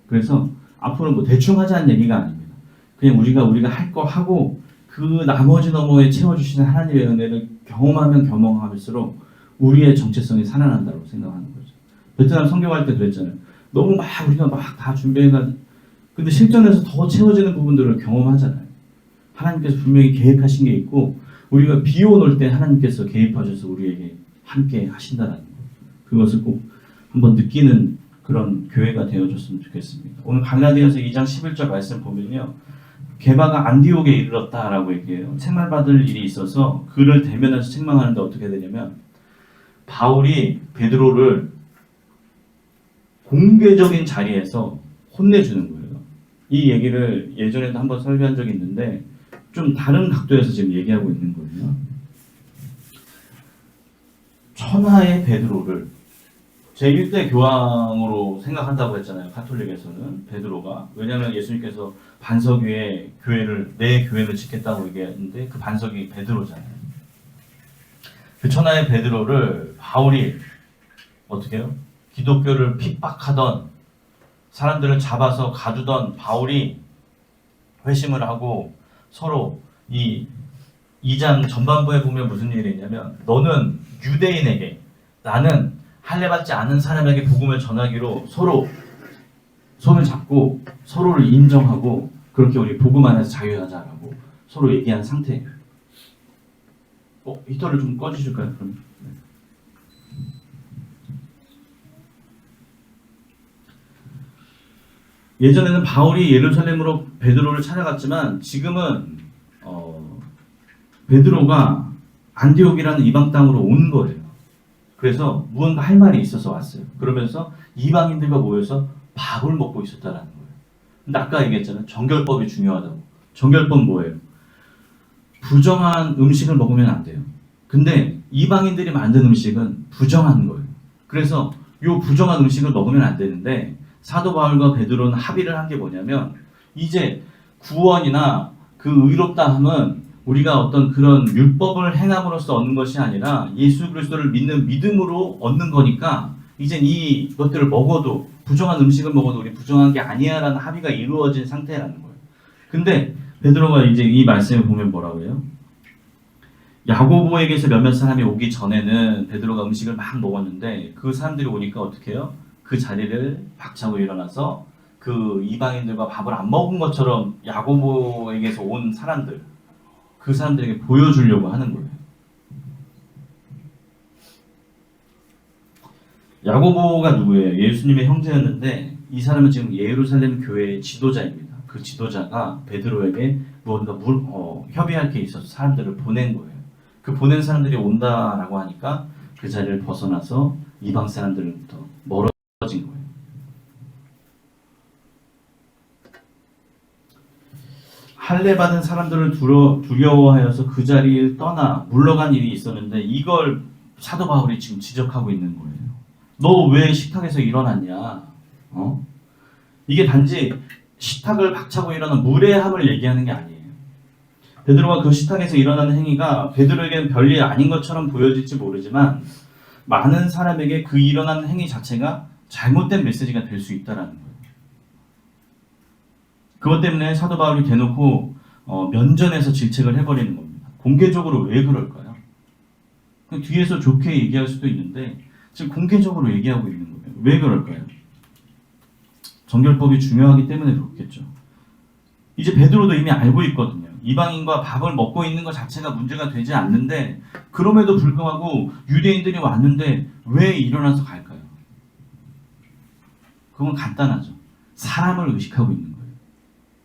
Speaker 3: 그래서 앞으로 뭐 대충 하자는 얘기가 아닙니다. 그냥 우리가 할 거 하고 그 나머지 너머에 채워주시는 하나님의 은혜를 경험하면 경험할수록 우리의 정체성이 살아난다고 생각하는 거죠. 베트남 선교할 때 그랬잖아요. 너무 우리가 다 준비해가 근데 실전에서 더 채워지는 부분들을 경험하잖아요. 하나님께서 분명히 계획하신 게 있고 우리가 비온 올 때 하나님께서 개입하셔서 우리에게 함께 하신다는 거. 그것을 꼭 한번 느끼는 그런 교회가 되어줬으면 좋겠습니다. 오늘 갈라디아서 2장 11절 말씀 보면요. 게바가 안디옥에 이르렀다라고 얘기해요. 책망받을 일이 있어서 그를 대면해서 책망하는데 어떻게 되냐면 바울이 베드로를 공개적인 자리에서 혼내주는 거예요. 이 얘기를 예전에도 한번 설교한 적이 있는데 좀 다른 각도에서 지금 얘기하고 있는 거예요. 천하의 베드로를 제1대 교황으로 생각한다고 했잖아요. 가톨릭에서는 베드로가. 왜냐하면 예수님께서 반석 위에 내 교회를 짓겠다고 얘기했는데 그 반석이 베드로잖아요. 그 천하의 베드로를 바울이 어떻게 해요? 기독교를 핍박하던 사람들을 잡아서 가두던 바울이 회심을 하고 서로 이 2장 전반부에 보면 무슨 일이 있냐면 너는 유대인에게 나는 할례받지 않은 사람에게 복음을 전하기로 서로 손을 잡고 서로를 인정하고 그렇게 우리 복음 안에서 자유하자라고 서로 얘기한 상태예요. 히터를 좀 꺼주실까요? 그럼. 예전에는 바울이 예루살렘으로 베드로를 찾아갔지만 지금은 베드로가 안디옥이라는 이방 땅으로 온 거예요. 그래서 무언가 할 말이 있어서 왔어요. 그러면서 이방인들과 모여서 밥을 먹고 있었다라는 거예요. 근데 아까 얘기했잖아요. 정결법이 중요하다고. 정결법 뭐예요? 부정한 음식을 먹으면 안 돼요. 근데 이방인들이 만든 음식은 부정한 거예요. 그래서 이 부정한 음식을 먹으면 안 되는데 사도 바울과 베드로는 합의를 한 게 뭐냐면 이제 구원이나 그 의롭다함은 우리가 어떤 그런 율법을 행함으로써 얻는 것이 아니라 예수 그리스도를 믿는 믿음으로 얻는 거니까 이젠 이것들을 먹어도 부정한 음식을 먹어도 우리 부정한 게 아니야라는 합의가 이루어진 상태라는 거예요. 근데 베드로가 이제 이 말씀을 보면 뭐라고 해요? 야고보에게서 몇몇 사람이 오기 전에는 베드로가 음식을 막 먹었는데 그 사람들이 오니까 어떻게 해요? 그 자리를 박차고 일어나서 그 이방인들과 밥을 안 먹은 것처럼 야고보에게서 온 사람들 그 사람들에게 보여주려고 하는 거예요. 야고보가 누구예요? 예수님의 형제였는데 이 사람은 지금 예루살렘 교회의 지도자입니다. 그 지도자가 베드로에게 무언가 협의할 게 있어서 사람들을 보낸 거예요. 그 보낸 사람들이 온다라고 하니까 그 자리를 벗어나서 이방 사람들부터 멀어 할례 받은 사람들을 두려워하여서 그 자리를 떠나 물러간 일이 있었는데 이걸 사도 바울이 지금 지적하고 있는 거예요. 너 왜 식탁에서 일어났냐? 이게 단지 식탁을 박차고 일어난 무례함을 얘기하는 게 아니에요. 베드로가 그 식탁에서 일어나는 행위가 베드로에게는 별일 아닌 것처럼 보여질지 모르지만 많은 사람에게 그 일어나는 행위 자체가 잘못된 메시지가 될 수 있다라는 거예요. 그것 때문에 사도 바울이 대놓고 면전에서 질책을 해버리는 겁니다. 공개적으로 왜 그럴까요? 뒤에서 좋게 얘기할 수도 있는데 지금 공개적으로 얘기하고 있는 거예요. 왜 그럴까요? 정결법이 중요하기 때문에 그렇겠죠. 이제 베드로도 이미 알고 있거든요. 이방인과 밥을 먹고 있는 것 자체가 문제가 되지 않는데 그럼에도 불구하고 유대인들이 왔는데 왜 일어나서 갈까요? 그건 간단하죠. 사람을 의식하고 있는 거예요.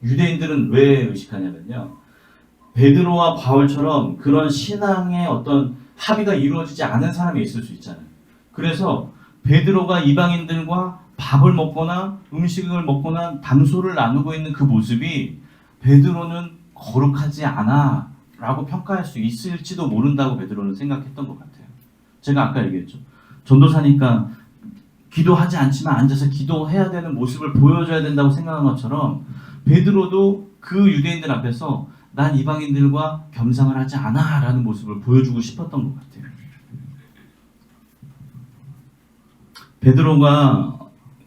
Speaker 3: 유대인들은 왜 의식하냐면요. 베드로와 바울처럼 그런 신앙의 어떤 합의가 이루어지지 않은 사람이 있을 수 있잖아요. 그래서 베드로가 이방인들과 밥을 먹거나 음식을 먹거나 담소를 나누고 있는 그 모습이 베드로는 거룩하지 않아 라고 평가할 수 있을지도 모른다고 베드로는 생각했던 것 같아요. 제가 아까 얘기했죠. 전도사니까 기도하지 않지만 앉아서 기도해야 되는 모습을 보여줘야 된다고 생각한 것처럼 베드로도 그 유대인들 앞에서 난 이방인들과 겸상을 하지 않아 라는 모습을 보여주고 싶었던 것 같아요. 베드로가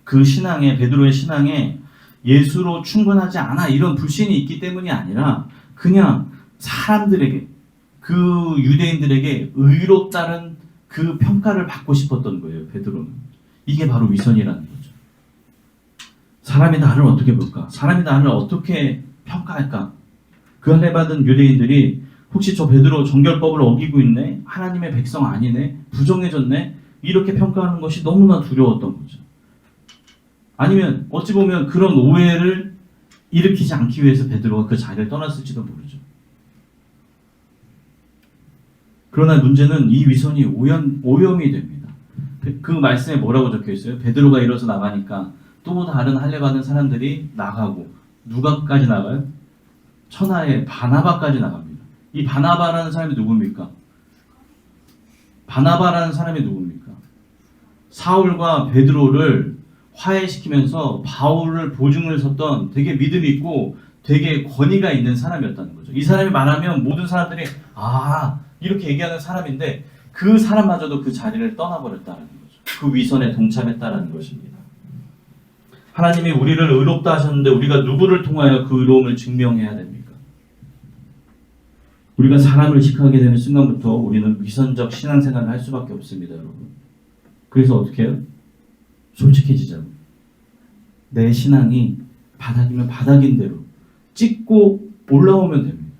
Speaker 3: 베드로의 신앙에 예수로 충분하지 않아 이런 불신이 있기 때문이 아니라 그냥 사람들에게 그 유대인들에게 의롭다는 그 평가를 받고 싶었던 거예요. 베드로는. 이게 바로 위선이라는 거죠. 사람이 나를 어떻게 볼까? 사람이 나를 어떻게 평가할까? 그 할례 받은 유대인들이 혹시 저 베드로 정결법을 어기고 있네? 하나님의 백성 아니네? 부정해졌네? 이렇게 평가하는 것이 너무나 두려웠던 거죠. 아니면 어찌 보면 그런 오해를 일으키지 않기 위해서 베드로가 그 자리를 떠났을지도 모르죠. 그러나 문제는 이 위선이 오염이 됩니다. 그 말씀에 뭐라고 적혀 있어요? 베드로가 일어서 나가니까 또 다른 할례 받은 사람들이 나가고 누가까지 나가요? 천하의 바나바까지 나갑니다. 이 바나바라는 사람이 누굽니까? 바나바라는 사람이 누굽니까? 사울과 베드로를 화해시키면서 바울을 보증을 섰던 되게 믿음 있고 되게 권위가 있는 사람이었다는 거죠. 이 사람이 말하면 모든 사람들이 이렇게 얘기하는 사람인데 그 사람마저도 그 자리를 떠나버렸다는 거죠. 그 위선에 동참했다는 것입니다. 하나님이 우리를 의롭다 하셨는데 우리가 누구를 통하여 그 의로움을 증명해야 됩니까? 우리가 사람을 의식하게 되는 순간부터 우리는 위선적 신앙생활을 할 수밖에 없습니다, 여러분. 그래서 어떻게 해요? 솔직해지자고. 내 신앙이 바닥이면 바닥인 대로 찍고 올라오면 됩니다.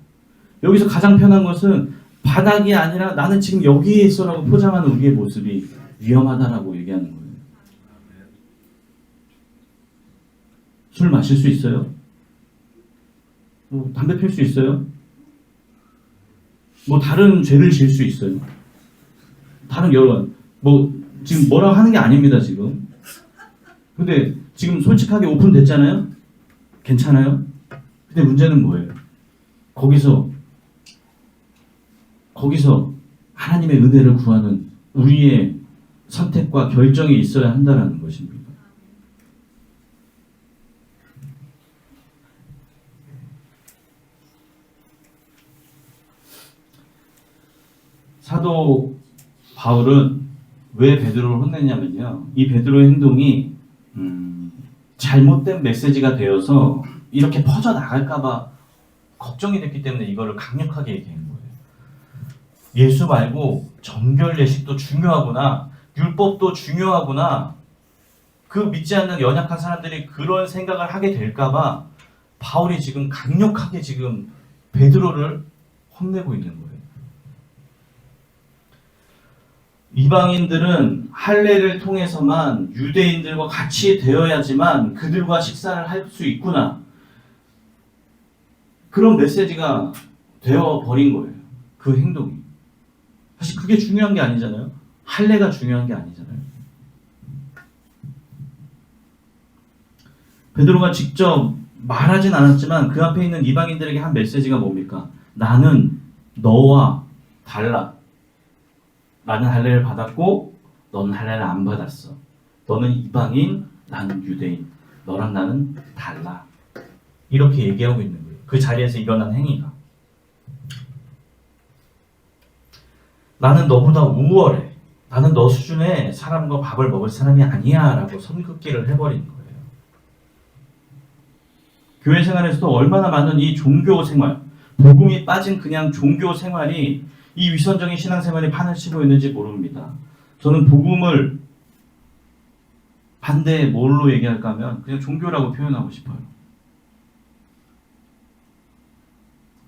Speaker 3: 여기서 가장 편한 것은 바닥이 아니라 나는 지금 여기에 있어라고 포장하는 우리의 모습이 위험하다라고 얘기하는 거예요. 술 마실 수 있어요? 담배 필 수 있어요? 다른 죄를 지을 수 있어요? 다른 여러 지금 뭐라고 하는 게 아닙니다, 지금. 근데 지금 솔직하게 오픈됐잖아요? 괜찮아요? 근데 문제는 뭐예요? 거기서 하나님의 은혜를 구하는 우리의 선택과 결정이 있어야 한다는 것입니다. 사도 바울은 왜 베드로를 혼냈냐면요. 이 베드로의 행동이 잘못된 메시지가 되어서 이렇게 퍼져나갈까봐 걱정이 됐기 때문에 이거를 강력하게 얘기한 거예요. 예수 말고 정결 예식도 중요하구나. 율법도 중요하구나. 그 믿지 않는 연약한 사람들이 그런 생각을 하게 될까봐 바울이 지금 강력하게 지금 베드로를 혼내고 있는 거예요. 이방인들은 할례를 통해서만 유대인들과 같이 되어야지만 그들과 식사를 할 수 있구나. 그런 메시지가 되어버린 거예요. 그 행동이. 사실 그게 중요한 게 아니잖아요. 할례가 중요한 게 아니잖아요. 베드로가 직접 말하진 않았지만 그 앞에 있는 이방인들에게 한 메시지가 뭡니까? 나는 너와 달라. 나는 할례를 받았고 너는 할례를 안 받았어. 너는 이방인, 나는 유대인. 너랑 나는 달라. 이렇게 얘기하고 있는 거예요. 그 자리에서 일어난 행위가. 나는 너보다 우월해. 나는 너 수준의 사람과 밥을 먹을 사람이 아니야 라고 선긋기를 해버린 거예요. 교회 생활에서도 얼마나 많은 이 종교 생활, 복음이 빠진 그냥 종교 생활이 이 위선적인 신앙생활이 판을 치고 있는지 모릅니다. 저는 복음을 반대에 뭘로 얘기할까 하면 그냥 종교라고 표현하고 싶어요.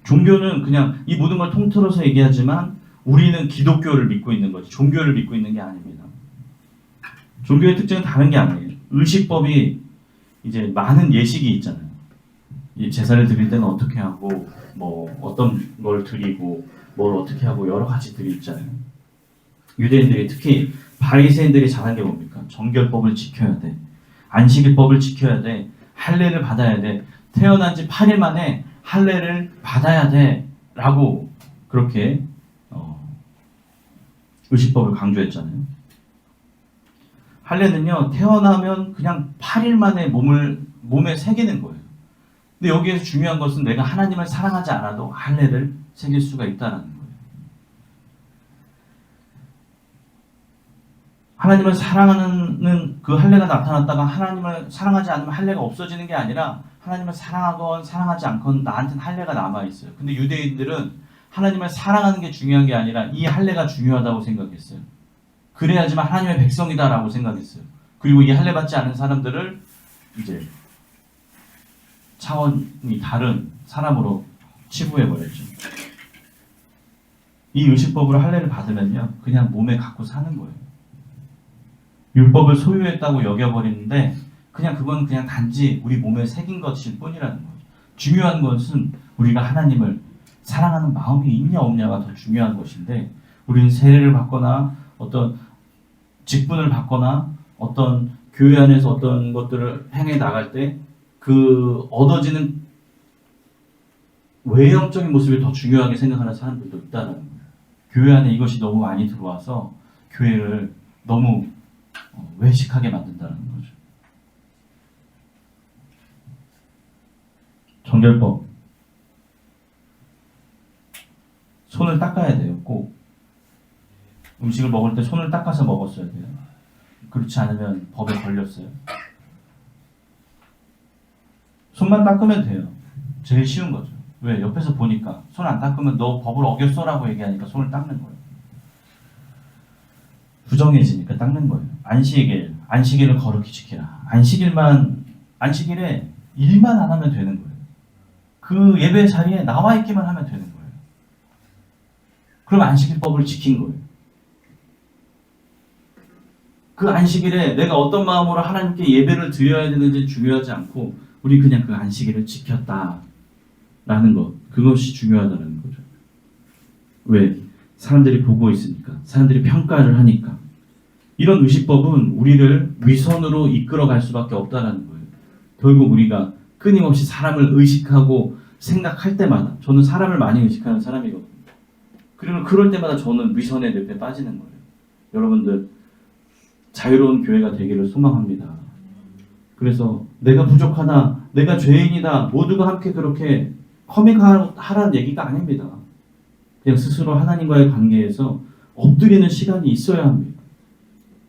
Speaker 3: 종교는 그냥 이 모든 걸 통틀어서 얘기하지만 우리는 기독교를 믿고 있는 거지 종교를 믿고 있는 게 아닙니다. 종교의 특징은 다른 게 아니에요. 의식법이 이제 많은 예식이 있잖아요. 이 제사를 드릴 때는 어떻게 하고 뭐 어떤 걸 드리고 뭘 어떻게 하고 여러 가지들이 있잖아요. 유대인들이 특히 바리새인들이 잘한 게 뭡니까? 정결법을 지켜야 돼. 안식일법을 지켜야 돼. 할례를 받아야 돼. 태어난 지 8일 만에 할례를 받아야 돼. 라고 그렇게 의식법을 강조했잖아요. 할례는요, 태어나면 그냥 8일 만에 몸에 새기는 거예요. 근데 여기에서 중요한 것은 내가 하나님을 사랑하지 않아도 할례를 새길 수가 있다는 거예요. 하나님을 사랑하는 그 할례가 나타났다가 하나님을 사랑하지 않으면 할례가 없어지는 게 아니라 하나님을 사랑하건 사랑하지 않건 나한테는 할례가 남아있어요. 근데 유대인들은 하나님을 사랑하는 게 중요한 게 아니라 이 할례가 중요하다고 생각했어요. 그래야지만 하나님의 백성이다라고 생각했어요. 그리고 이 할례 받지 않은 사람들을 이제 차원이 다른 사람으로 치부해버렸죠. 이 의식법으로 할례를 받으면요 그냥 몸에 갖고 사는 거예요. 율법을 소유했다고 여겨버리는데 그건 그냥 단지 우리 몸에 새긴 것일 뿐이라는 거예요. 중요한 것은 우리가 하나님을 사랑하는 마음이 있냐 없냐가 더 중요한 것인데 우리는 세례를 받거나 어떤 직분을 받거나 어떤 교회 안에서 어떤 것들을 행해 나갈 때 그 얻어지는 외형적인 모습이 더 중요하게 생각하는 사람들도 있다는 거예요. 교회 안에 이것이 너무 많이 들어와서 교회를 너무 외식하게 만든다는 거죠. 정결법. 손을 닦아야 돼요. 꼭. 음식을 먹을 때 손을 닦아서 먹었어야 돼요. 그렇지 않으면 법에 걸렸어요. 손만 닦으면 돼요. 제일 쉬운 거죠. 왜? 옆에서 보니까 손 안 닦으면 너 법을 어겼어라고 얘기하니까 손을 닦는 거예요. 부정해지니까 닦는 거예요. 안식일을 거룩히 지키라. 안식일에 일만 안 하면 되는 거예요. 그 예배 자리에 나와 있기만 하면 되는 거예요. 그럼 안식일법을 지킨 거예요. 그 안식일에 내가 어떤 마음으로 하나님께 예배를 드려야 되는지 중요하지 않고 우리 그냥 그 안식일을 지켰다라는 것, 그것이 중요하다는 거죠. 왜? 사람들이 보고 있으니까, 사람들이 평가를 하니까. 이런 의식법은 우리를 위선으로 이끌어갈 수밖에 없다는 거예요. 결국 우리가 끊임없이 사람을 의식하고 생각할 때마다, 저는 사람을 많이 의식하는 사람이거든요. 그리고 그럴 때마다 저는 위선의 늪에 빠지는 거예요. 여러분들 자유로운 교회가 되기를 소망합니다. 그래서 내가 부족하다, 내가 죄인이다, 모두가 함께 그렇게 커밍하라는 얘기가 아닙니다. 그냥 스스로 하나님과의 관계에서 엎드리는 시간이 있어야 합니다.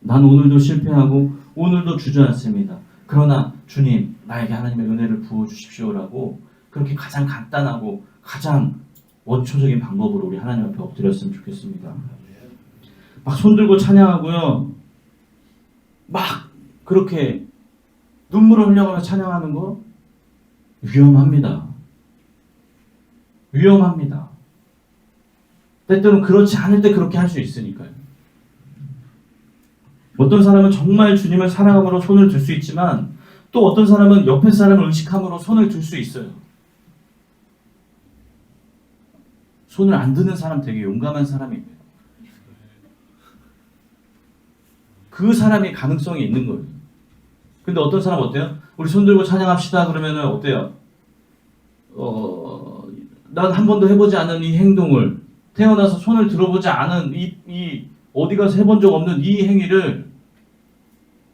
Speaker 3: 난 오늘도 실패하고 오늘도 주저앉습니다. 그러나 주님, 나에게 하나님의 은혜를 부어주십시오라고 그렇게 가장 간단하고 가장 원초적인 방법으로 우리 하나님 앞에 엎드렸으면 좋겠습니다. 막 손들고 찬양하고요. 막 그렇게 눈물을 흘려가면서 찬양하는 거 위험합니다. 위험합니다. 때때로는 그렇지 않을 때 그렇게 할 수 있으니까요. 어떤 사람은 정말 주님을 사랑함으로 손을 들 수 있지만 또 어떤 사람은 옆에 사람을 의식함으로 손을 들 수 있어요. 손을 안 드는 사람 되게 용감한 사람이에요. 그 사람이 가능성이 있는 거예요. 근데 어떤 사람 어때요? 우리 손 들고 찬양합시다 그러면은 어때요? 난 한 번도 해보지 않은 이 행동을, 태어나서 손을 들어보지 않은 이 어디 가서 해본 적 없는 이 행위를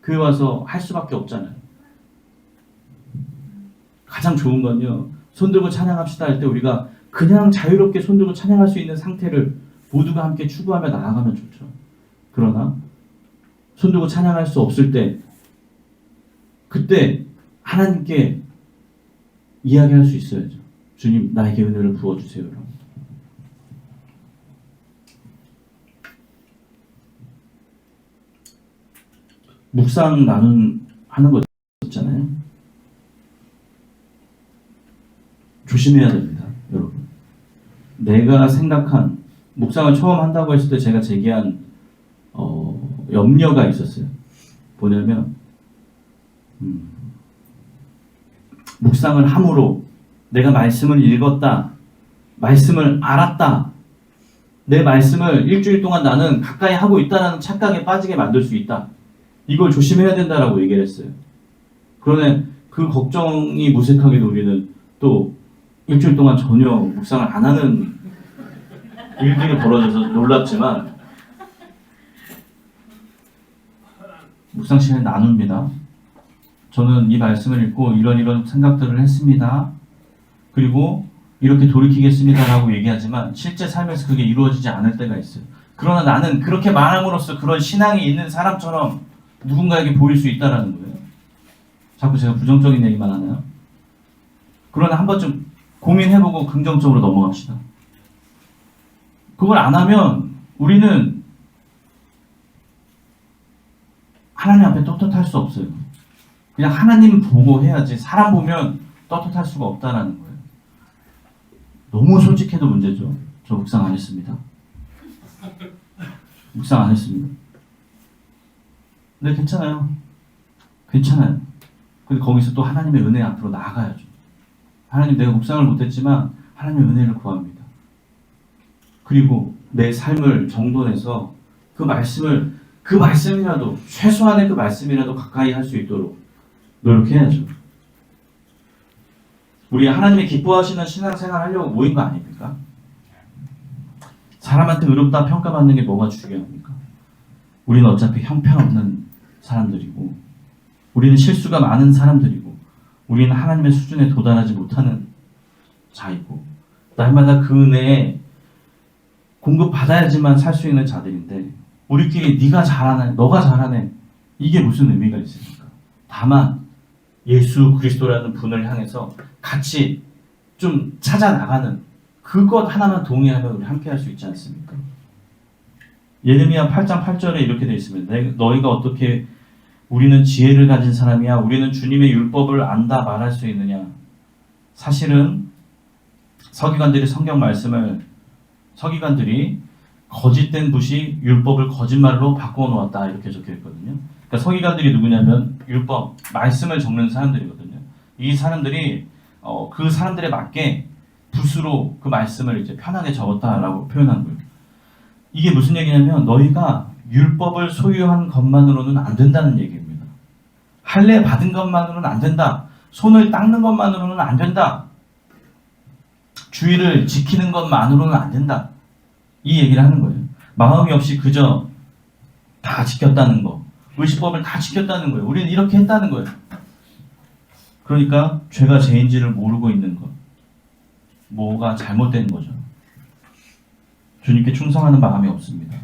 Speaker 3: 교회 와서 할 수밖에 없잖아요. 가장 좋은 건요, 손 들고 찬양합시다 할 때 우리가 그냥 자유롭게 손 들고 찬양할 수 있는 상태를 모두가 함께 추구하며 나아가면 좋죠. 그러나 손 들고 찬양할 수 없을 때, 그때 하나님께 이야기할 수 있어야죠. 주님, 나에게 은혜를 부어주세요. 묵상 하는 거 있잖아요. 조심해야 됩니다, 여러분. 내가 생각한, 묵상을 처음 한다고 했을 때 제가 제기한 염려가 있었어요. 뭐냐면 묵상을 함으로 내가 말씀을 읽었다, 말씀을 알았다, 내 말씀을 일주일 동안 나는 가까이 하고 있다는 착각에 빠지게 만들 수 있다. 이걸 조심해야 된다라고 얘기를 했어요. 그러네, 그 걱정이 무색하게도 우리는 또 일주일 동안 전혀 묵상을 안 하는 일들이 벌어져서 놀랍지만, 묵상 시간에 나눕니다. 저는 이 말씀을 읽고 이런 생각들을 했습니다. 그리고 이렇게 돌이키겠습니다라고 얘기하지만 실제 삶에서 그게 이루어지지 않을 때가 있어요. 그러나 나는 그렇게 말함으로써 그런 신앙이 있는 사람처럼 누군가에게 보일 수 있다라는 거예요. 자꾸 제가 부정적인 얘기만 하나요? 그러나 한 번쯤 고민해보고 긍정적으로 넘어갑시다. 그걸 안 하면 우리는 하나님 앞에 떳떳할 수 없어요. 그냥 하나님 보고 해야지 사람 보면 떳떳할 수가 없다라는 거예요. 너무 솔직해도 문제죠. 저 묵상 안 했습니다. 묵상 안 했습니다. 근데 괜찮아요. 괜찮아요. 근데 거기서 또 하나님의 은혜 앞으로 나아가야죠. 하나님, 내가 묵상을 못했지만 하나님의 은혜를 구합니다. 그리고 내 삶을 정돈해서 그 말씀이라도, 최소한의 그 말씀이라도 가까이 할 수 있도록 노력해야죠. 우리 하나님의 기뻐하시는 신앙생활 하려고 모인 거 아닙니까? 사람한테 의롭다 평가받는 게 뭐가 중요합니까? 우리는 어차피 형편없는 사람들이고, 우리는 실수가 많은 사람들이고, 우리는 하나님의 수준에 도달하지 못하는 자이고, 날마다 그 은혜에 공급받아야지만 살 수 있는 자들인데, 우리끼리 네가 잘하네, 너가 잘하네, 이게 무슨 의미가 있습니까? 다만 예수 그리스도라는 분을 향해서 같이 좀 찾아 나가는 그것 하나만 동의하면 우리 함께 할 수 있지 않습니까? 예레미야 8장 8절에 이렇게 되어 있습니다. 너희가 어떻게 우리는 지혜를 가진 사람이야, 우리는 주님의 율법을 안다 말할 수 있느냐? 사실은 서기관들이 거짓된 붓이 율법을 거짓말로 바꾸어 놓았다, 이렇게 적혀 있거든요. 그러니까 서기관들이 누구냐면 율법, 말씀을 적는 사람들이거든요. 이 사람들이 그 사람들에 맞게 붓으로 그 말씀을 이제 편하게 적었다라고 표현한 거예요. 이게 무슨 얘기냐면 너희가 율법을 소유한 것만으로는 안 된다는 얘기입니다. 할례 받은 것만으로는 안 된다. 손을 닦는 것만으로는 안 된다. 주의를 지키는 것만으로는 안 된다. 이 얘기를 하는 거예요. 마음이 없이 그저 다 지켰다는 거, 의식법을 다 지켰다는 거예요. 우리는 이렇게 했다는 거예요. 그러니까 죄가 죄인지를 모르고 있는 것, 뭐가 잘못된 거죠. 주님께 충성하는 마음이 없습니다.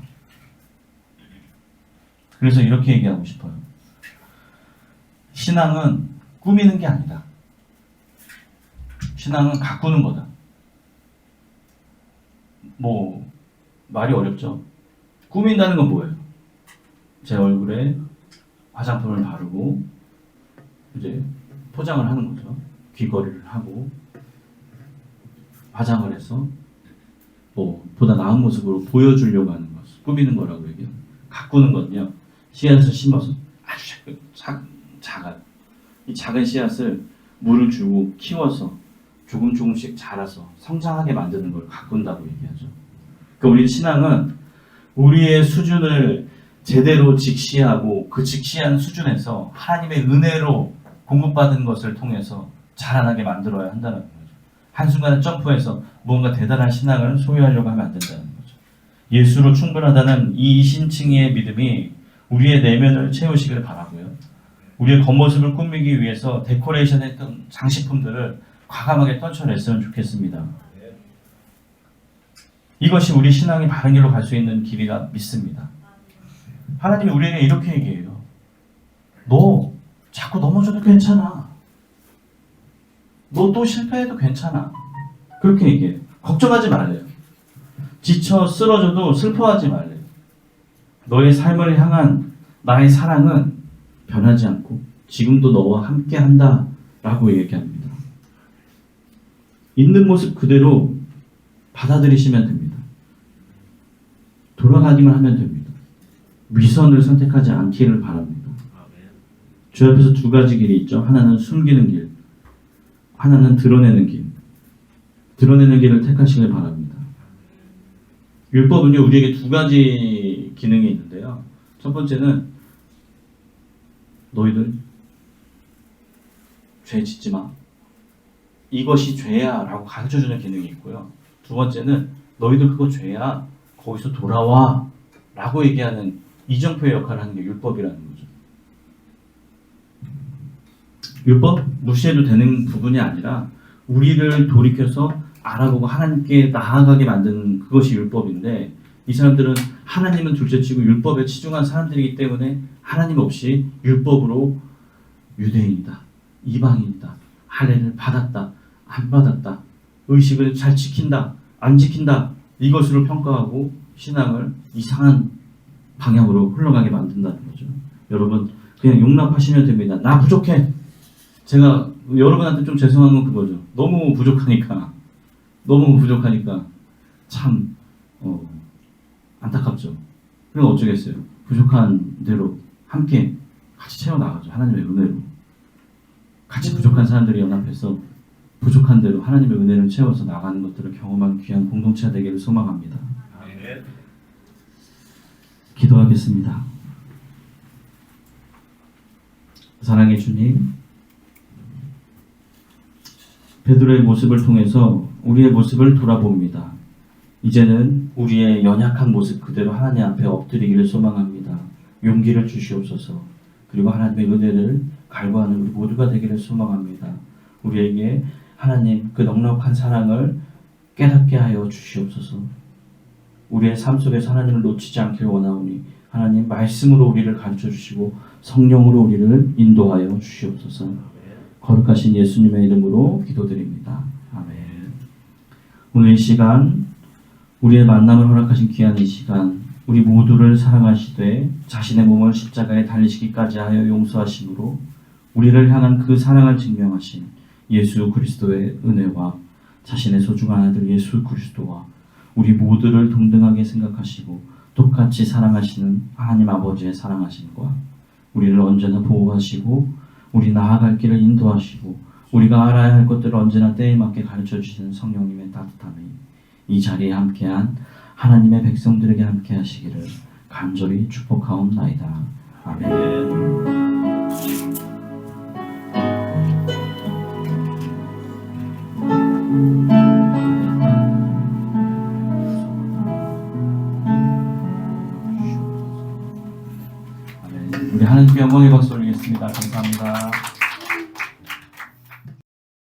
Speaker 3: 그래서 이렇게 얘기하고 싶어요. 신앙은 꾸미는 게 아니다. 신앙은 가꾸는 거다. 말이 어렵죠. 꾸민다는 건 뭐예요? 제 얼굴에 화장품을 바르고 이제 포장을 하는 거죠. 귀걸이를 하고 화장을 해서 보다 나은 모습으로 보여주려고 하는 것, 꾸미는 거라고 얘기해요. 가꾸는 건요, 씨앗을 심어서 아주 작아요. 이 작은 씨앗을 물을 주고 키워서 조금씩 자라서 성장하게 만드는 걸 가꾼다고 얘기하죠. 그러니까 우리 신앙은 우리의 수준을 제대로 직시하고 그 직시한 수준에서 하나님의 은혜로 공급받은 것을 통해서 자라나게 만들어야 한다는 거죠. 한순간에 점프해서 무언가 대단한 신앙을 소유하려고 하면 안 된다는 거죠. 예수로 충분하다는 이 신칭의 믿음이 우리의 내면을 채우시기를 바라고요. 우리의 겉모습을 꾸미기 위해서 데코레이션 했던 장식품들을 과감하게 떨쳐냈으면 좋겠습니다. 이것이 우리 신앙이 바른 길로 갈 수 있는 길이라 믿습니다. 하나님이 우리에게 이렇게 얘기해요. 너 자꾸 넘어져도 괜찮아. 너 또 실패해도 괜찮아. 그렇게 얘기해요. 걱정하지 말래요. 지쳐 쓰러져도 슬퍼하지 말래요. 너의 삶을 향한 나의 사랑은 변하지 않고 지금도 너와 함께 한다 라고 얘기합니다. 있는 모습 그대로 받아들이시면 됩니다. 돌아가기만 하면 됩니다. 위선을 선택하지 않기를 바랍니다. 주 앞에서 두 가지 길이 있죠. 하나는 숨기는 길, 하나는 드러내는 길. 드러내는 길을 택하시길 바랍니다. 율법은요, 우리에게 두 가지 기능이 있는데요. 첫 번째는 너희들 죄 짓지 마. 이것이 죄야 라고 가르쳐주는 기능이 있고요. 두 번째는 너희들 그거 죄야. 거기서 돌아와 라고 얘기하는 이정표의 역할을 하는 게 율법이라는 거죠. 율법 무시해도 되는 부분이 아니라 우리를 돌이켜서 알아보고 하나님께 나아가게 만드는 그것이 율법인데, 이 사람들은 하나님은 둘째치고 율법에 치중한 사람들이기 때문에 하나님 없이 율법으로 유대인이다, 이방인이다, 할례를 받았다, 안 받았다, 의식을 잘 지킨다, 안 지킨다, 이것으로 평가하고 신앙을 이상한 방향으로 흘러가게 만든다는 거죠. 여러분 그냥 용납하시면 됩니다. 나 부족해. 제가 여러분한테 좀 죄송한 건 그거죠. 너무 부족하니까 참 안타깝죠. 그럼 어쩌겠어요. 부족한 대로 함께 같이 채워나가죠. 하나님의 은혜로. 같이 부족한 사람들이 연합해서 부족한 대로 하나님의 은혜를 채워서 나가는 것들을 경험한 귀한 공동체가 되기를 소망합니다. 기도하겠습니다. 사랑의 주님, 베드로의 모습을 통해서 우리의 모습을 돌아봅니다. 이제는 우리의 연약한 모습 그대로 하나님 앞에 엎드리기를 소망합니다. 용기를 주시옵소서. 그리고 하나님의 은혜를 갈구하는 우리 모두가 되기를 소망합니다. 우리에게 하나님 그 넉넉한 사랑을 깨닫게 하여 주시옵소서. 우리의 삶 속에서 하나님을 놓치지 않기를 원하오니 하나님 말씀으로 우리를 가르쳐 주시고 성령으로 우리를 인도하여 주시옵소서. 거룩하신 예수님의 이름으로 기도드립니다. 아멘. 오늘 이 시간 우리의 만남을 허락하신 귀한 이 시간, 우리 모두를 사랑하시되 자신의 몸을 십자가에 달리시기까지 하여 용서하심으로 우리를 향한 그 사랑을 증명하신 예수 그리스도의 은혜와 자신의 소중한 아들 예수 그리스도와 우리 모두를 동등하게 생각하시고 똑같이 사랑하시는 하나님 아버지의 사랑하심과 우리를 언제나 보호하시고 우리 나아갈 길을 인도하시고 우리가 알아야 할 것들을 언제나 때에 맞게 가르쳐 주시는 성령님의 따뜻함이 이 자리에 함께한 하나님의 백성들에게 함께 하시기를 간절히 축복하옵나이다. 아멘. 우리 하나님께 영광의 박수 올리겠습니다. 감사합니다.